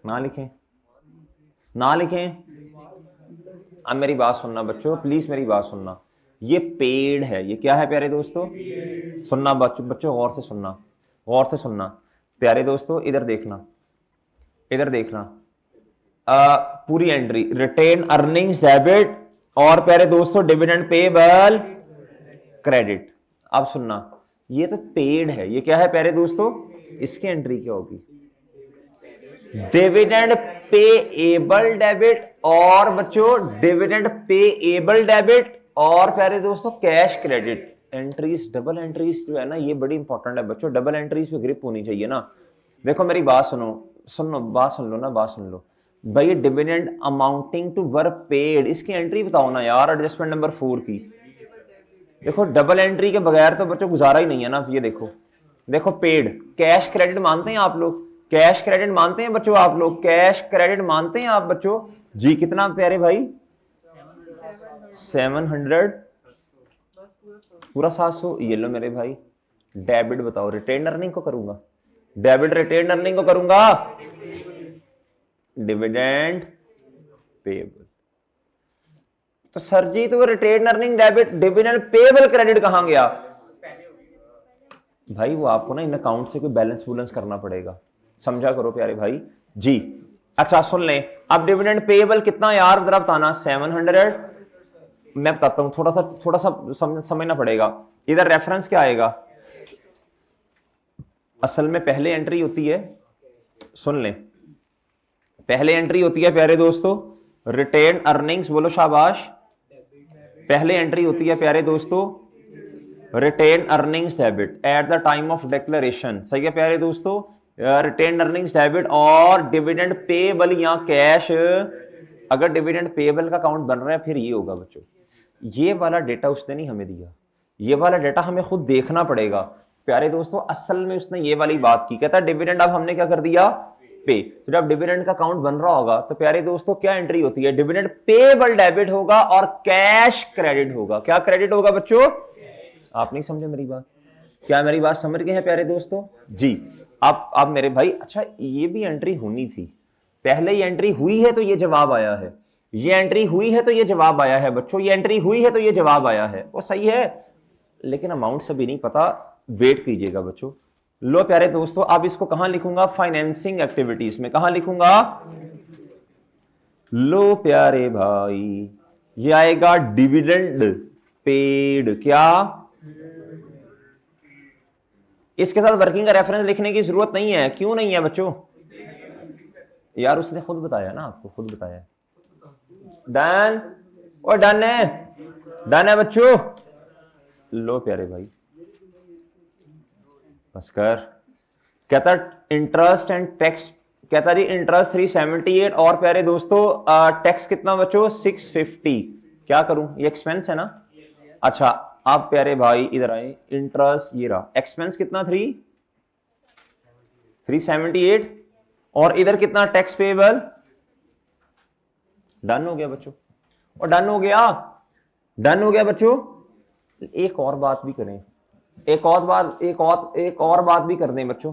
ना लिखें, ना लिखें। अब मेरी बात सुनना बच्चों, प्लीज मेरी बात सुनना, ये पेड है, ये क्या है प्यारे दोस्तों? सुनना बच्चों, बच्चों गौर से सुनना, गौर से सुनना प्यारे दोस्तों, इधर देखना, इधर देखना। पूरी एंट्री रिटेन अर्निंग्स डेबिट, और प्यारे दोस्तों डिविडेंड पेबल क्रेडिट। अब सुनना, ये तो पेड है, ये क्या है प्यारे दोस्तों? इसकी एंट्री क्या होगी? डिविडेंड पेएबल डेबिट, और बच्चों डिविडेंड पेएबल डेबिट, और प्यारे दोस्तों cash credit. Entries, double entries जो है ना, ये बड़ी इंपॉर्टेंट है बच्चों, डबल एंट्रीज पे ग्रिप होनी चाहिए ना। देखो मेरी बात सुनो, सुनो बात सुन लो ना, बात सुन लो भाई। Dividend amounting to were paid, इसकी एंट्री बताओ ना यार, एडजस्टमेंट नंबर 4 की। देखो डबल एंट्री के बगैर तो बच्चों गुजारा ही नहीं है ना। ये देखो, देखो पेड, कैश क्रेडिट मानते हैं आप लोग? कैश क्रेडिट मानते हैं बच्चों आप लोग? कैश क्रेडिट मानते हैं आप बच्चों जी? कितना प्यारे भाई? 700, पूरा 700। ये लो मेरे भाई, डेबिट बताओ, रिटेन अर्निंग को करूंगा, डेबिट रिटेन अर्निंग को करूंगा, डिविडेंड पेबल। तो सर जी तो retain earning debit, dividend payable credit कहां गया भाई? वो आपको ना इन अकाउंट से कोई बैलेंस वूलेंस करना पड़ेगा, समझा करो प्यारे भाई जी। अच्छा सुन लें, अब डिविडेंड पेबल कितना यार जरा बताना? 700। मैं बताता हूं, थोड़ा सा समझना पड़ेगा। इधर रेफरेंस क्या आएगा? असल में पहले एंट्री होती है, सुन लें, पहले एंट्री होती है प्यारे दोस्तों रिटेन अर्निंग्स, बोलो शाबाश। पहले एंट्री होती है प्यारे दोस्तों retain earnings debit at the time of declaration, सही है प्यारे दोस्तों, रिटेन अर्निंग्स डेबिट और डिविडेंड पेबल या कैश, अगर डिविडेंड पेबल का अकाउंट बन रहा है फिर ये होगा बच्चों। ये वाला डेटा उसने नहीं हमें दिया, ये वाला डेटा हमें खुद देखना पड़ेगा प्यारे दोस्तों। असल में उसने ये वाली बात की, कहता डिविडेंड अब हमने क्या कर दिया, पे। तो जब डिविडेंड का अकाउंट बन रहा होगा तो प्यारे दोस्तों क्या एंट्री होती है, डिविडेंड पेबल डेबिट होगा और कैश क्रेडिट होगा। क्या क्रेडिट होगा बच्चों, आप नहीं समझे मेरी बात, क्या मेरी बात समझ गए हैं प्यारे दोस्तों जी। अब मेरे भाई, अच्छा ये भी एंट्री होनी थी, पहले ही एंट्री हुई है तो ये जवाब आया है, ये एंट्री हुई है तो ये जवाब आया है बच्चों, ये एंट्री हुई है तो ये जवाब आया है, वो सही है, लेकिन अमाउंट से भी नहीं पता, वेट कीजिएगा बच्चों। लो प्यारे दोस्तों, अब इसको कहां लिखूंगा, फाइनेंसिंग एक्टिविटीज में, कहां लिखूंगा, लो प्यारे भाई ये आएगा डिविडेंड पेड, क्या, इसके साथ वर्किंग का रेफरेंस लिखने की जरूरत नहीं है, क्यों नहीं है बच्चों, यार उसने खुद बताया ना, आपको खुद बताया। डन, और डन है बच्चों। लो प्यारे भाई बस कर, कहता इंटरेस्ट एंड टैक्स, कहता जी इंटरेस्ट 378 और प्यारे दोस्तों टैक्स कितना बच्चों 650, क्या करूं, ये एक्सपेंस है ना। अच्छा आप प्यारे भाई इधर आए, इंटरेस्ट ये रहा, एक्सपेंस कितना 378 और इधर कितना टैक्स पेबल, डन हो गया बच्चों, और डन हो गया बच्चों। एक और बात भी करें, एक और बात भी कर दें बच्चों,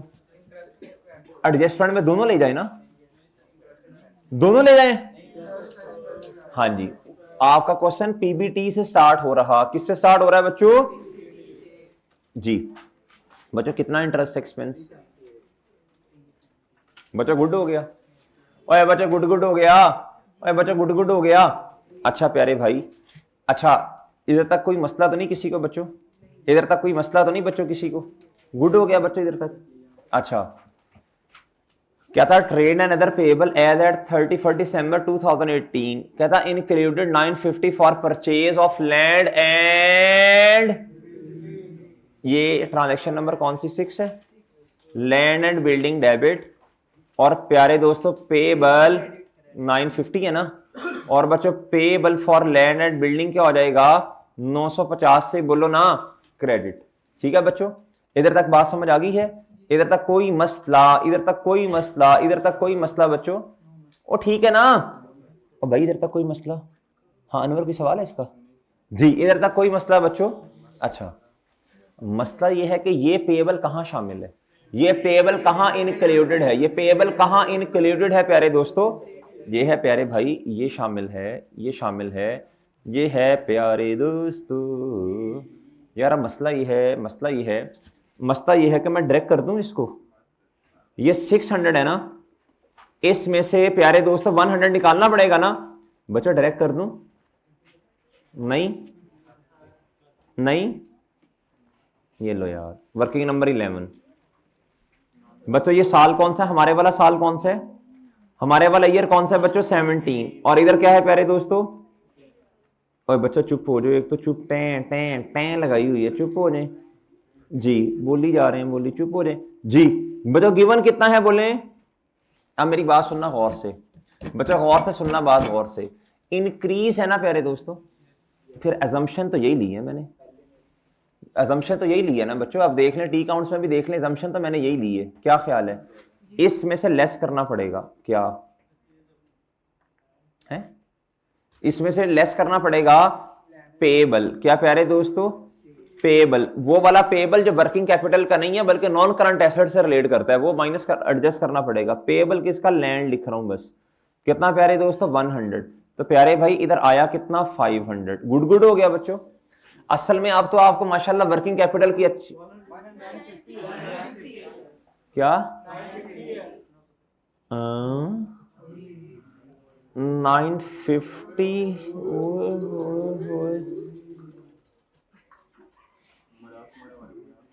एडजस्टमेंट में दोनों ले जाए ना, दोनों ले जाए, हाँ जी। आपका क्वेश्चन पीबीटी से स्टार्ट हो रहा, किससे स्टार्ट हो रहा है बच्चों जी, बच्चों कितना इंटरेस्ट एक्सपेंस, बच्चों गुड हो गया, ओए बच्चों गुड हो गया, ओए बच्चों गुड हो गया। अच्छा प्यारे भाई, अच्छा इधर तक कोई मसला तो नहीं किसी को बच्चों, इधर तक कोई मसला तो नहीं बच्चों किसी को, गुड हो गया बच्चों इधर तक। अच्छा क्या था, trade and other payable as at 31 December 2018, कहता included 950 for purchase of land and, ये ट्रांजैक्शन नंबर कौन सी 6 है, लैंड एंड बिल्डिंग डेबिट, और प्यारे दोस्तों पेएबल 950 है ना, और बच्चों payable for land and building क्या हो जाएगा 950 से बोलो ना क्रेडिट, ठीक है बच्चों। इधर तक बात समझ आ गई है, इधर तक कोई मसला, इधर तक कोई मसला, इधर तक कोई मसला बच्चों, ओ ठीक है ना, और भाई इधर तक कोई मसला, हाँ अनवर कोई सवाल है इसका जी, इधर तक कोई मसला बच्चों। अच्छा मसला ये है कि ये पेएबल कहां शामिल है, ये पेएबल कहां इंक्लूडेड है, ये पेएबल कहां इंक्लूडेड है प्यारे दोस्तों, ये है प्यारे भाई, ये शामिल है, ये शामिल है, ये है प्यारे दोस्तों। यार मसला ये है, मसला ये है कि मैं डायरेक्ट कर दूं इसको, ये 600 है ना, इसमें से प्यारे दोस्तों 100 निकालना पड़ेगा ना बच्चों, डायरेक्ट कर दूं, नहीं, ये लो यार वर्किंग नंबर 11 बच्चों, ये साल कौन सा है, हमारे वाला साल कौन सा है, हमारे वाला ईयर कौन सा है बच्चों 17, और इधर क्या है प्यारे दोस्तों, और बच्चों चुप हो जाओ, एक तो चुप टें लगाई हुई है, चुप हो जाए जी, बोली जा रहे हैं, बोली चुप हो जाए जी। बच्चों गिवन कितना है बोले, अब मेरी बात सुनना गौर से बच्चों, गौर से सुनना बात गौर से, इंक्रीज है ना प्यारे दोस्तों, फिर एजम्पशन तो यही ली है मैंने, एजम्पशन तो यही ली है ना बच्चों, आप देख लें टी काउंट्स में भी देख लें, एजम्पशन तो मैंने यही ली है, क्या ख्याल है, इसमें से लेस करना पड़ेगा, क्या है, इसमें से लेस करना पड़ेगा पेएबल, क्या प्यारे दोस्तों पेएबल, वो वाला पेएबल जो वर्किंग कैपिटल का नहीं है बल्कि नॉन करंट एसेट से रिलेट करता है, वो माइनस कर एडजस्ट करना पड़ेगा। पेएबल किसका, लैंड लिख रहा हूं बस, कितना प्यारे दोस्तों 100, तो प्यारे भाई इधर आया कितना 500, गुड हो गया बच्चों। असल में अब तो आपको माशाल्लाह वर्किंग कैपिटल की अच्छी, क्या 950,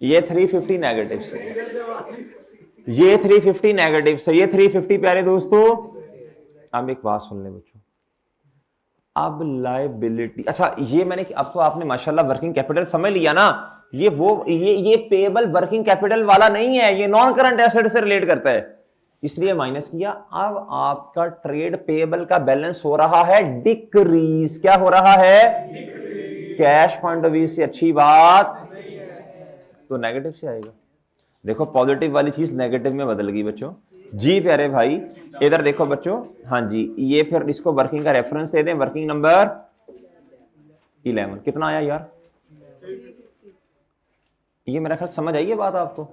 ये 350 नेगेटिव से, ये 350 नेगेटिव से, ये 350 प्यारे दोस्तों। अब एक बात सुन ले बच्चों, अब लायबिलिटी, अच्छा ये मैंने, अब तो आपने माशाल्लाह वर्किंग कैपिटल समझ लिया ना, ये वो ये पेबल वर्किंग कैपिटल वाला नहीं है, ये नॉन करंट एसेट से रिलेट करता है, इसलिए माइनस किया। अब आपका ट्रेड पेबल का बैलेंस हो रहा है डिक्रीज, क्या हो रहा है? कैश पॉइंट ऑफ व्यू से अच्छी बात, तो नेगेटिव से आएगा। देखो पॉजिटिव वाली चीज नेगेटिव में बदल गई बच्चों। जी प्यारे भाई इधर देखो बच्चों, हाँ जी, ये फिर इसको वर्किंग का रेफरेंस दे दें, वर्किंग नंबर 11 कितना आया यार? ये मेरा ख्याल समझ आई है बात आपको,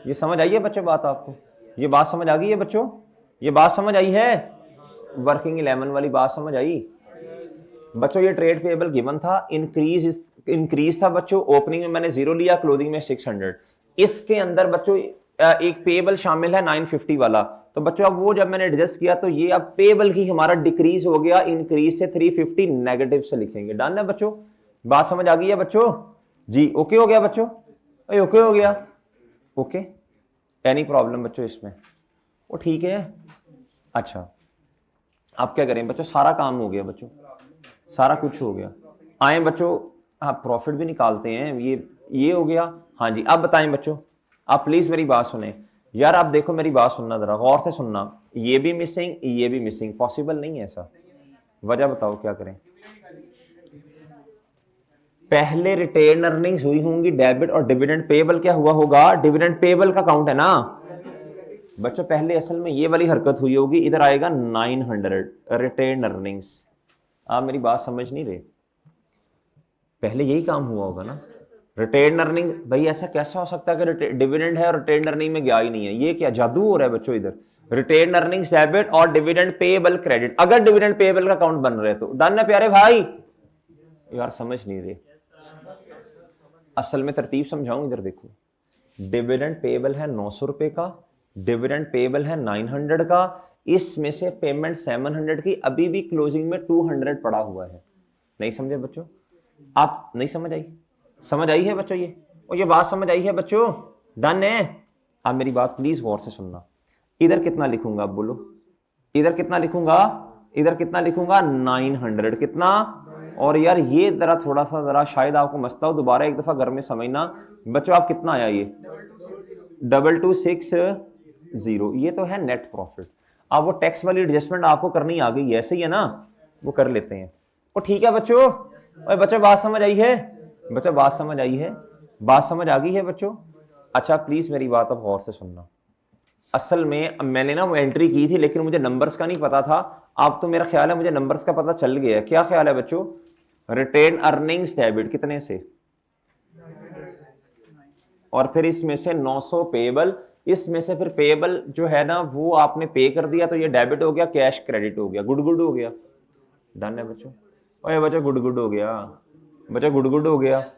ये समझ आई है बच्चों बात आपको, ये बात समझ आ गई है बच्चों, ये बात समझ आई है, वर्किंग 11 वाली बात समझ आई बच्चों। ये ट्रेड पेबल गिवन था, इंक्रीज था बच्चों, ओपनिंग में मैंने 0 लिया, क्लोजिंग में 600। इसके अंदर बच्चों एक पेबल शामिल है 950 वाला, तो बच्चों अब वो जब मैंने एडजस्ट किया तो ये अब पेबल की हमारा डिक्रीज हो गया, इंक्रीज से 350 नेगेटिव से लिखेंगे। डन है बच्चों, बात समझ आ गई है बच्चों? जी ओके हो गया बच्चों, ओके हो गया, ओके, एनी प्रॉब्लम बच्चों इसमें? वो ठीक है। अच्छा आप क्या करें बच्चों, सारा काम हो गया बच्चों, सारा कुछ हो गया, आए बच्चों, हाँ प्रॉफिट भी निकालते हैं, ये हो गया। हाँ जी अब बताएं बच्चों, आप प्लीज मेरी बात सुने यार, आप देखो मेरी बात सुनना, जरा गौर से सुनना, ये भी मिसिंग, ये भी मिसिंग, पॉसिबल नहीं है ऐसा, वजह बताओ क्या करें? पहले रिटेन अर्निंग्स हुई होंगी डेबिट, और डिविडेंड पेबल क्या हुआ होगा? डिविडेंड पेबल का काउंट है ना बच्चों, पहले असल में ये वाली हरकत हुई होगी, इधर आएगा 900 रिटेन अर्निंग्स। आप मेरी बात समझ नहीं रहे, पहले यही काम हुआ होगा ना, रिटेन अर्निंग। भाई ऐसा कैसा हो सकता है कि डिविडेंड है और रिटेन अर्निंग में गया ही नहीं है, ये क्या जादू हो रहा है बच्चों? इधर रिटेन अर्निंग्स डेबिट और डिविडेंड पेबल क्रेडिट, अगर डिविडेंड पेबल का अकाउंट बन रहे तो डन है प्यारे भाई? यार समझ नहीं रहे, असल में तरतीब समझाऊं, इधर देखो, डिविडेंड पेबल है 900 रुपए का, डिविडेंड पेबल है 900 का, इसमें से पेमेंट 700 की अभी भी क्लोजिंग में 200 पड़ा हुआ है। नहीं समझे बच्चों? आप नहीं समझ आई? समझ आई है बच्चों ये? और ये बात समझ आई है बच्चों? डन है? आप मेरी बात प्लीज गौर से सुनना, इधर कितना लिखूंगा आप बोलो, इधर कितना लिखूंगा? इधर कितना लिखूंगा? 900 कितना? और यार ये जरा थोड़ा सा जरा शायद आपको मसला हो, दोबारा एक दफा घर में समझना बच्चों। आप कितना आया ये? 2260, ये तो है नेट प्रॉफिट। अब वो टैक्स वाली एडजस्टमेंट आपको करनी आ गई, ऐसे ही है ना, वो कर लेते हैं। वो ठीक है बच्चों, और बच्चों बात समझ आई है? बच्चों बात समझ आई है? बात समझ आ गई है बच्चों? अच्छा प्लीज मेरी बात अब गौर से सुनना, असल में मैंने ना वो एंट्री की थी लेकिन मुझे नंबर्स का नहीं पता था, अब तो मेरा ख्याल है मुझे नंबर्स का पता चल गया। क्या ख्याल है बच्चों? रिटेन अर्निंग्स डेबिट कितने से, और फिर इसमें से 900 पेबल, इसमें से फिर पेबल जो है ना वो आपने पे कर दिया, तो ये डेबिट हो गया, कैश क्रेडिट हो गया, गुड गुड हो गया। डन है बच्चों? ओए बच्चों गुड गुड हो गया, बच्चों गुड गुड हो गया।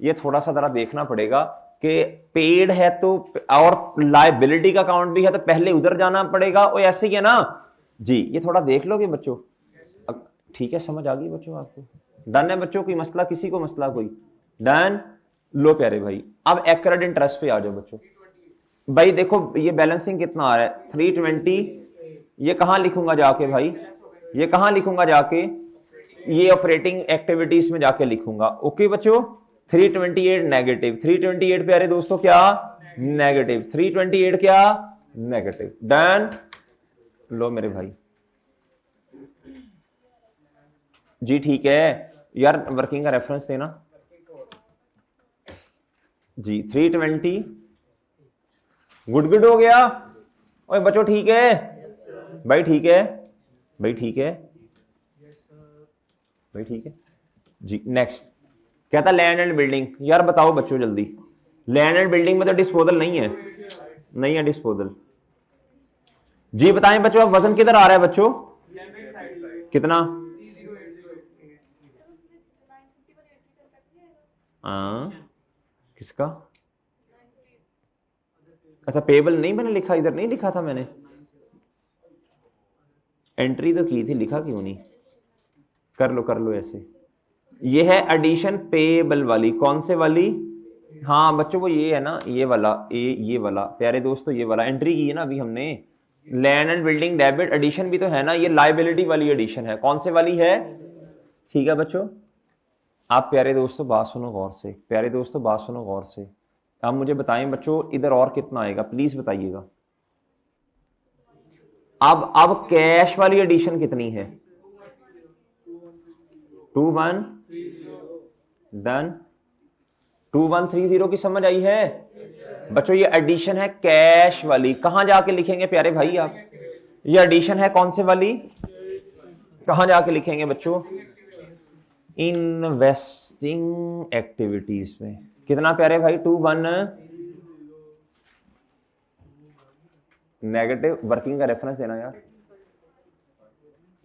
ये थोड़ा सा जरा देखना पड़ेगा कि पेड है तो, और लायबिलिटी का अकाउंट भी है तो पहले उधर जाना पड़ेगा, और ऐसे ही है ना जी, ये थोड़ा देख लोगे बच्चों? ठीक है समझ आ गई बच्चों आपको? डन है बच्चों? कोई मसला, किसी को मसला कोई? डन? लो प्यारे भाई अब एक्यूरेट इंटरेस्ट पे आ जाओ बच्चों। भाई देखो ये बैलेंसिंग कितना आ रहा है? 320, ये कहां लिखूंगा जाके भाई? ये कहां लिखूंगा जाके? ये ऑपरेटिंग एक्टिविटीज में जाके लिखूंगा। ओके बच्चों, 328 नेगेटिव, 328 प्यारे दोस्तों क्या? नेगेटिव, 328 क्या? नेगेटिव। डन? लो मेरे भाई जी ठीक है यार, वर्किंग का रेफरेंस देना जी। 320 गुड गुड हो गया? ओए बच्चों ठीक है भाई? ठीक है भाई? ठीक है भाई? ठीक है जी। नेक्स्ट कहता लैंड एंड बिल्डिंग। यार बताओ बच्चों जल्दी, लैंड एंड बिल्डिंग में तो डिस्पोजल नहीं है, नहीं है डिस्पोजल जी। बताएं बच्चों अब वजन किधर आ रहा है बच्चों? कितना? किसका? अच्छा पेबल नहीं मैंने लिखा, इधर नहीं लिखा था मैंने, एंट्री तो की थी, लिखा क्यों नहीं? कर लो ऐसे। ये है एडिशन पेबल वाली, कौन से वाली? हाँ बच्चों वो ये है ना, ये वाला, ये वाला प्यारे दोस्तों, ये वाला एंट्री की है ना अभी हमने। Land and building debit addition भी तो है ना, ये लायबिलिटी वाली एडिशन है। कौन से वाली है? ठीक है बच्चों, आप प्यारे दोस्तों बात सुनो गौर से, प्यारे दोस्तों बात सुनो गौर से। आप मुझे बताएं बच्चों इधर और कितना आएगा, प्लीज बताइएगा। अब कैश वाली एडिशन कितनी है? 21 डन। 2130 की समझ आई है बच्चों? ये एडिशन है कैश वाली। कहां जाके लिखेंगे प्यारे भाई आप? ये एडिशन है कौन से वाली? कहां जाके लिखेंगे बच्चों? इन्वेस्टिंग एक्टिविटीज में। कितना प्यारे भाई? 21 नेगेटिव। वर्किंग का रेफरेंस देना यार।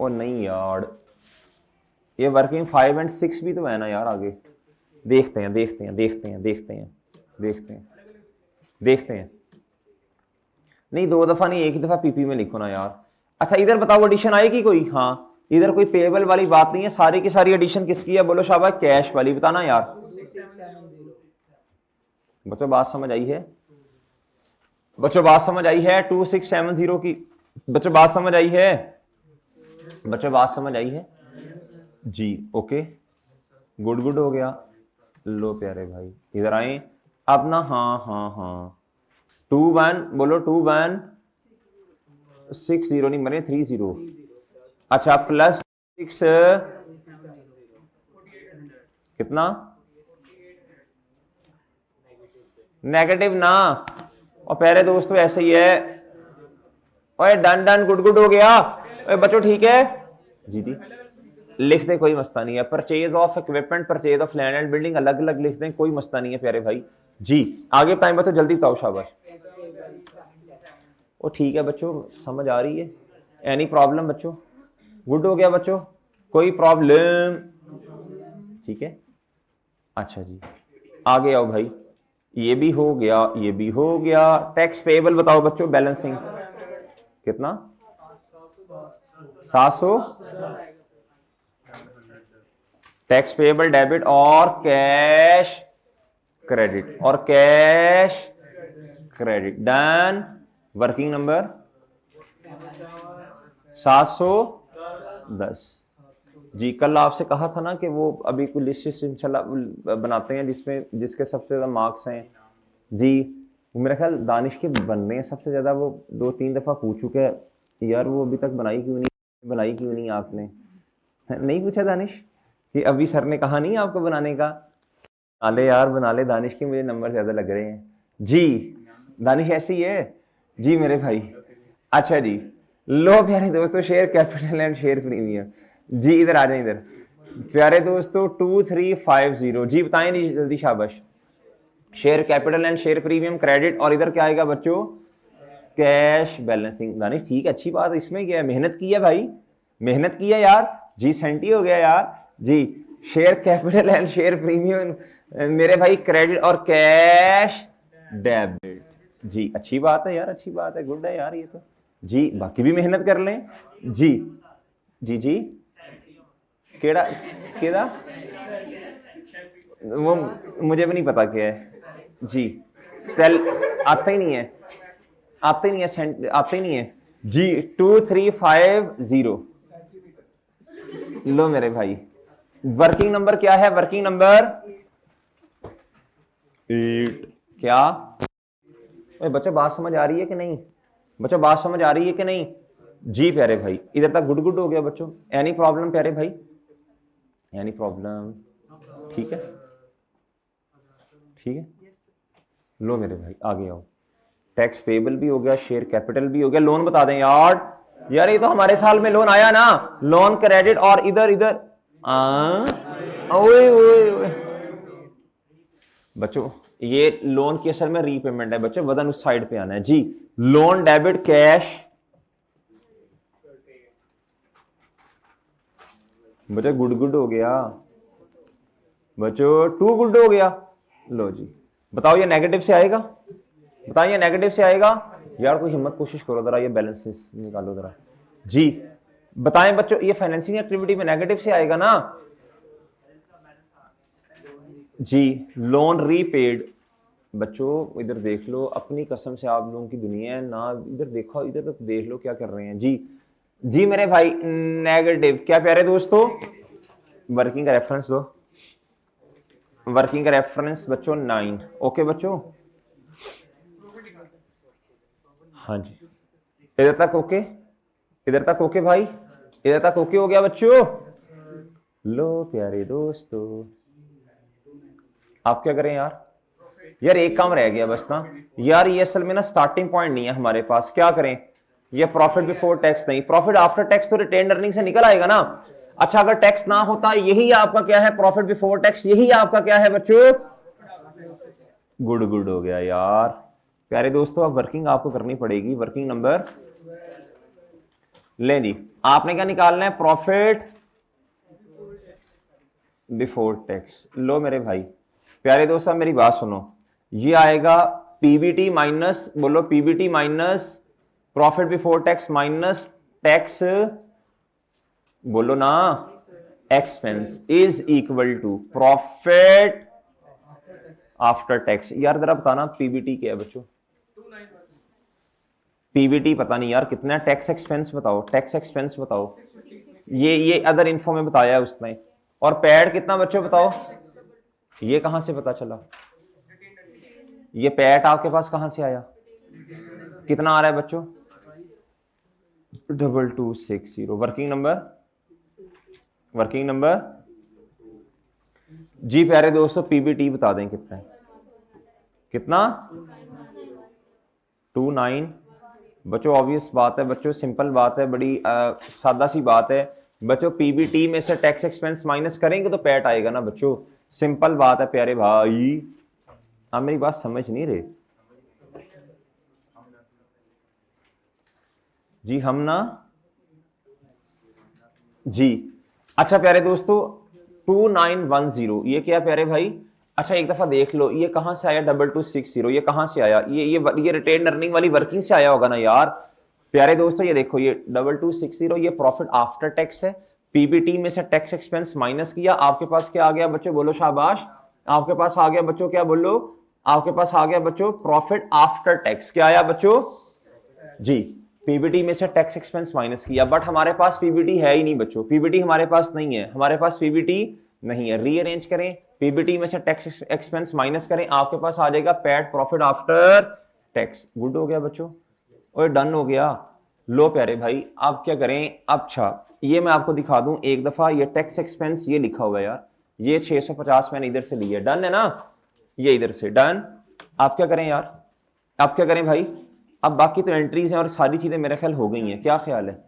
ओ नहीं यार, ये वर्किंग 5 और 6 भी तो है ना यार। आगे देखते हैं देखते हैं देखते हैं देखते हैं देखते हैं देखते हैं। नहीं 2 दफा नहीं, 1 दफा पीपी में लिखो ना यार। अच्छा इधर बताओ एडिशन आएगी कोई? हाँ, इधर कोई पेबल वाली बात नहीं है, सारी की सारी एडिशन किसकी है? बोलो शाबाश। कैश वाली। बताना यार बच्चों, बात समझ आई है? बच्चों बात समझ आई है? 2670 की बच्चों बात समझ आई है? बच्चों बात समझ आई है जी? ओके, गुड गुड हो गया। लो प्यारे भाई इधर आए अब ना। हाँ हाँ हाँ, 21 बोलो। 2160 नहीं मरे, 30। अच्छा प्लस 6 कितना? नेगेटिव ना। और प्यारे दोस्तों ऐसे ही है। ओए डन डन, गुड गुड हो गया। ओए बच्चों ठीक है जी जी, लिख दें कोई मसला नहीं है। Purchase of equipment, purchase of land and building अलग अलग लिख दें, कोई मसला नहीं है प्यारे भाई जी। आगे टाइम बताओ, जल्दी बताओ शाबाश। ओ ठीक है बच्चों, समझ आ रही है? एनी प्रॉब्लम बच्चों? गुड हो गया बच्चों, कोई प्रॉब्लम? ठीक है। अच्छा जी आगे आओ भाई। ये भी हो गया, ये भी हो गया। टैक्स पेबल बताओ बच्चों, बैलेंसिंग कितना? 700। टैक्स पेबल डेबिट और कैश क्रेडिट, और cash credit done. Working number 710 जी। कल आपसे कहा था ना कि वो अभी कोई लिस्ट इंशाल्लाह बनाते हैं जिसमें जिसके सबसे ज्यादा मार्क्स हैं जी। मेरा ख्याल दानिश के बन रहे हैं सबसे ज्यादा। वो 2-3 दफा पूछ चुके हैं यार, वो अभी तक बनाई क्यों नहीं आपने? नहीं पूछा दानिश कि अभी सर ने कहा नहीं आपको बनाने का? बना ले यार, बना ले दानिश के, मुझे नंबर ज्यादा लग रहे हैं जी। दानिश ऐसे ही है जी मेरे भाई। अच्छा जी, लो प्यारे दोस्तों, share capital and share premium जी। इधर आ जाए इधर प्यारे दोस्तों। 2350 जी, बताएं जी जल्दी शाबाश। Share capital and share premium credit, और इधर क्या आएगा बच्चों? Cash balancing. दानिश ठीक है, अच्छी बात। इसमें क्या है, मेहनत की है भाई, मेहनत की है यार जी। सेंटी हो गया यार जी। Share capital and share premium मेरे भाई, क्रेडिट और कैश डेबिट जी। अच्छी बात है यार, अच्छी बात है, गुड है यार ये तो जी। बाकी भी मेहनत कर लें जी। जी जी केड़ा केड़ा वो मुझे भी नहीं पता क्या है जी। स्पेल आता ही नहीं है, आते ही नहीं है, आते ही नहीं है जी। 2350 लो मेरे भाई। वर्किंग नंबर क्या है? Working number 8। क्या बच्चों बात समझ आ रही है कि नहीं? बच्चों बात समझ आ रही है कि नहीं जी प्यारे भाई? इधर तक गुड गुड हो गया बच्चों? एनी प्रॉब्लम प्यारे भाई? Any problem? ठीक है ठीक है। लो मेरे भाई आगे आओ। टैक्स पेबल भी हो गया, शेयर कैपिटल भी हो गया। लोन बता दें यार। यार ये तो हमारे साल में लोन आया ना, लोन क्रेडिट। और इधर इधर ओए ओए ओए बच्चों, ये लोन की असल में रीपेमेंट है बच्चों, वजन उस साइड पे आना है जी। लोन डेबिट कैश बच्चों, गुड गुड हो गया बच्चों, 2 गुड हो गया। लो जी बताओ, ये नेगेटिव से आएगा? बताओ ये नेगेटिव से आएगा? यार कोई हिम्मत, कोशिश करो जरा, ये बैलेंसेस निकालो जरा जी। बताएं बच्चों, ये फाइनेंसिंग एक्टिविटी में नेगेटिव से आएगा ना जी। लोन रीपेड बच्चों, इधर देख लो, अपनी कसम से आप लोगों की दुनिया है ना। इधर देखो, इधर तो देख लो क्या कर रहे हैं जी। जी मेरे भाई नेगेटिव। क्या प्यारे दोस्तों? वर्किंग का रेफरेंस दो, वर्किंग का रेफरेंस बच्चों 9। ओके बच्चों, हाँ जी, इधर तक ओके, इधर तक ओके भाई, इधर तक ओके हो गया बच्चों। लो प्यारे दोस्तों, आप क्या करें यार, यार एक काम रह गया बस ना यार, ये असल में ना स्टार्टिंग पॉइंट नहीं है हमारे पास, क्या करें, ये प्रॉफिट बिफोर टैक्स नहीं, प्रॉफिट आफ्टर टैक्स तो रिटेन अर्निंग से निकल आएगा ना। अच्छा अगर टैक्स ना होता, यही आपका क्या है, प्रॉफिट बिफोर टैक्स, यही आपका क्या है बच्चों, गुड गुड हो गया यार। प्यारे दोस्तों अब वर्किंग आपको करनी पड़ेगी, वर्किंग नंबर ले जी, आपने क्या निकालना है, प्रॉफिट बिफोर टैक्स। लो मेरे भाई, प्यारे दोस्तों मेरी बात सुनो, ये आएगा पीबीटी माइनस, बोलो PBT minus profit before tax minus tax, बोलो ना, expense is equal to profit after tax. यार जरा बताना पीबीटी क्या है बच्चों, पीबीटी पता नहीं यार कितना, टैक्स एक्सपेंस बताओ, टैक्स एक्सपेंस बताओ, ये अदर इन्फो में बताया है उसने। और पैड कितना बच्चों बताओ, ये कहां से पता चला, ये पैट आपके पास कहां से आया, कितना आ रहा है बच्चों, 2260। वर्किंग नंबर, वर्किंग नंबर जी प्यारे दोस्तों, पीबीटी बता दें कितना है, कितना 29 बच्चों, ऑब्वियस बात है बच्चों, सिंपल बात है, बड़ी सादा सी बात है बच्चों, पीबीटी में से टैक्स एक्सपेंस माइनस करेंगे तो पैट आएगा ना बच्चों, सिंपल बात है प्यारे भाई। आप मेरी बात समझ नहीं रहे जी, हम ना जी। अच्छा प्यारे दोस्तों 2910 ये क्या प्यारे भाई, अच्छा एक दफा देख लो ये कहां से आया, 2260 ये कहां से आया, ये रिटेन अर्निंग वाली वर्किंग से आया होगा ना यार। प्यारे दोस्तों ये देखो, ये 2260 ये प्रॉफिट आफ्टर टैक्स है, पीबीटी में से टैक्स एक्सपेंस माइनस किया, आपके पास क्या आ गया बच्चों, बोलो शाबाश, आपके पास आ गया बच्चों, क्या बोलो, आपके पास आ गया बच्चों प्रॉफिट आफ्टर टैक्स, क्या आया बच्चों जी, पीबीटी में से टैक्स एक्सपेंस माइनस किया, बट हमारे पास पीबीटी है ही नहीं बच्चों, पीबीटी हमारे पास नहीं है, हमारे पास पीबीटी नहीं है, रीअरेंज करें, पीबीटी में से टैक्स एक्सपेंस माइनस करें, आपके पास आ जाएगा PAT profit after tax. Good हो गया बच्चों, और डन हो गया। लो प्यारे भाई आप क्या करें, अच्छा ये मैं आपको दिखा दूं एक दफा, ये टैक्स एक्सपेंस ये लिखा हुआ है यार, ये 650 मैंने इधर से लिया, डन है ना, ये इधर से डन। आप क्या करें यार, आप क्या करें भाई, अब बाकी तो एंट्रीज हैं और सारी चीजें मेरे ख्याल हो गई हैं, क्या ख्याल है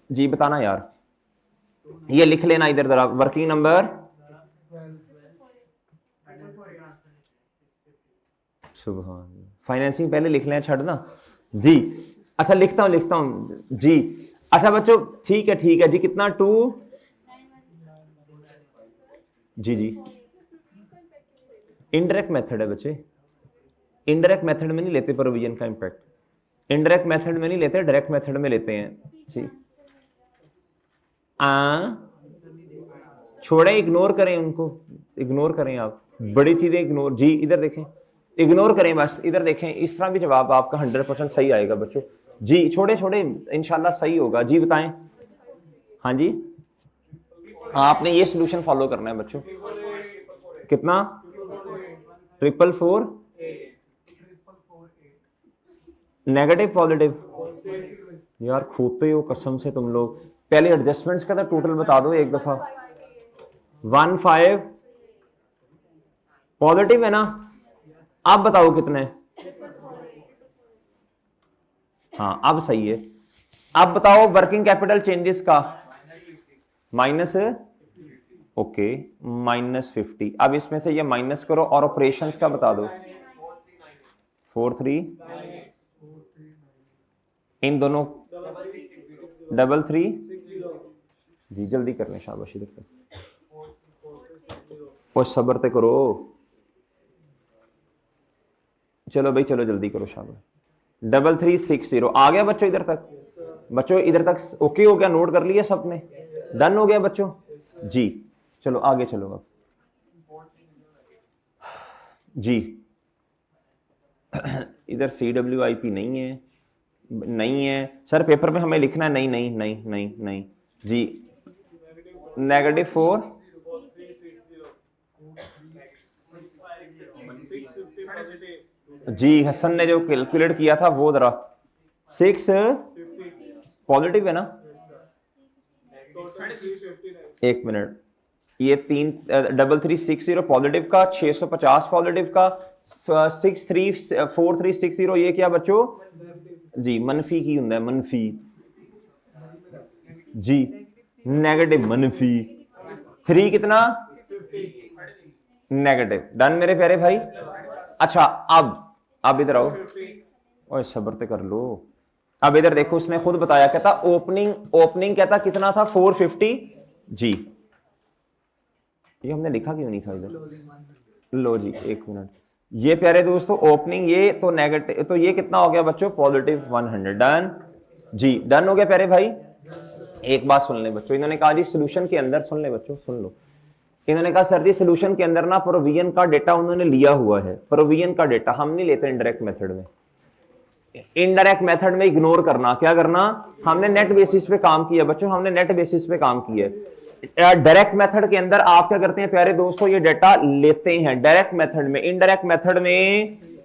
जी, बताना यार, ये लिख लेना इधर जरा, वर्किंग नंबर, सुबह फाइनेंसिंग पहले लिख लें, छड़ना जी। अच्छा लिखता हूं जी। अच्छा बच्चों ठीक है जी, कितना 2 जी जी, इनडायरेक्ट मेथड है बच्चे, इनडायरेक्ट मेथड में नहीं लेते प्रोविजन का इंपैक्ट, इनडायरेक्ट मेथड में नहीं लेते, डायरेक्ट मेथड में लेते हैं जी। छोड़े, इग्नोर करें उनको, इग्नोर करें आप, बड़ी चीजें इग्नोर जी, इधर देखें, इग्नोर करें बस, इधर देखें, इस तरह भी जवाब आपका 100% सही आएगा बच्चों जी, छोड़े छोड़े इंशाल्लाह सही होगा जी, बताएं हाँ जी, आपने ये सोल्यूशन फॉलो करना है बच्चों, कितना 444 नेगेटिव पॉजिटिव, यार खोते हो कसम से तुम लोग, पहले एडजस्टमेंट्स का तो टोटल बता दो एक दफा, 15 पॉजिटिव है ना, आप बताओ कितने, हाँ अब सही है, अब बताओ वर्किंग कैपिटल चेंजेस का, माइनस, ओके -50, अब इसमें से ये माइनस करो और ऑपरेशंस का बता दो, 43 इन दोनों 33 जी, जल्दी कर लें शाबाश, इधर पे और सब्र ते करो, चलो भाई चलो जल्दी करो शाबाश, 3360 आ गया बच्चों इधर तक, बच्चों इधर तक ओके हो गया, नोट कर लिया सबने, डन हो गया बच्चों जी। चलो आगे चलो अब जी, इधर CWIP नहीं है सर, पेपर में हमें लिखना है, नहीं नहीं नहीं नहीं नहीं जी, -4 जी, हसन ने जो कैलकुलेट किया था वो जरा 6 पॉजिटिव है ना, एक मिनट, ये 33360 पॉजिटिव का, 650 पॉजिटिव का, 4360 ये क्या बच्चों जी मनफी की हुंदा है, मनफी जी, नेगेटिव मनफी 3 कितना नेगेटिव। डन मेरे प्यारे भाई। अच्छा अब इधर आओ, ओए सब्र ते कर लो। अब इधर देखो, उसने खुद बताया, कहता ओपनिंग कहता कितना था 450 जी। ये हमने लिखा क्यों नहीं था इधर, लो जी एक मिनट, ये प्यारे दोस्तों ओपनिंग ये तो नेगेटिव, तो ये कितना हो गया बच्चों पॉजिटिव 100। डन जी, डन हो गया प्यारे भाई। एक बात सुन ले बच्चों, इन्होंने कहा जी सोल्यूशन के अंदर, सुन ले बच्चों सुन लो, इन्होंने कहा सर जी सोल्यूशन के अंदर ना प्रोविजन का डेटा उन्होंने लिया हुआ है, प्रोविजन का डेटा हम नहीं लेते इनडायरेक्ट मेथड में। इनडायरेक्ट मेथड में इग्नोर करना, क्या करना, हमने नेट बेसिस पे काम किया बच्चों, हमने नेट बेसिस पे काम किया। डायरेक्ट मेथड के अंदर आप क्या करते हैं प्यारे दोस्तों, ये डेटा लेते हैं डायरेक्ट मेथड में। इनडायरेक्ट मेथड में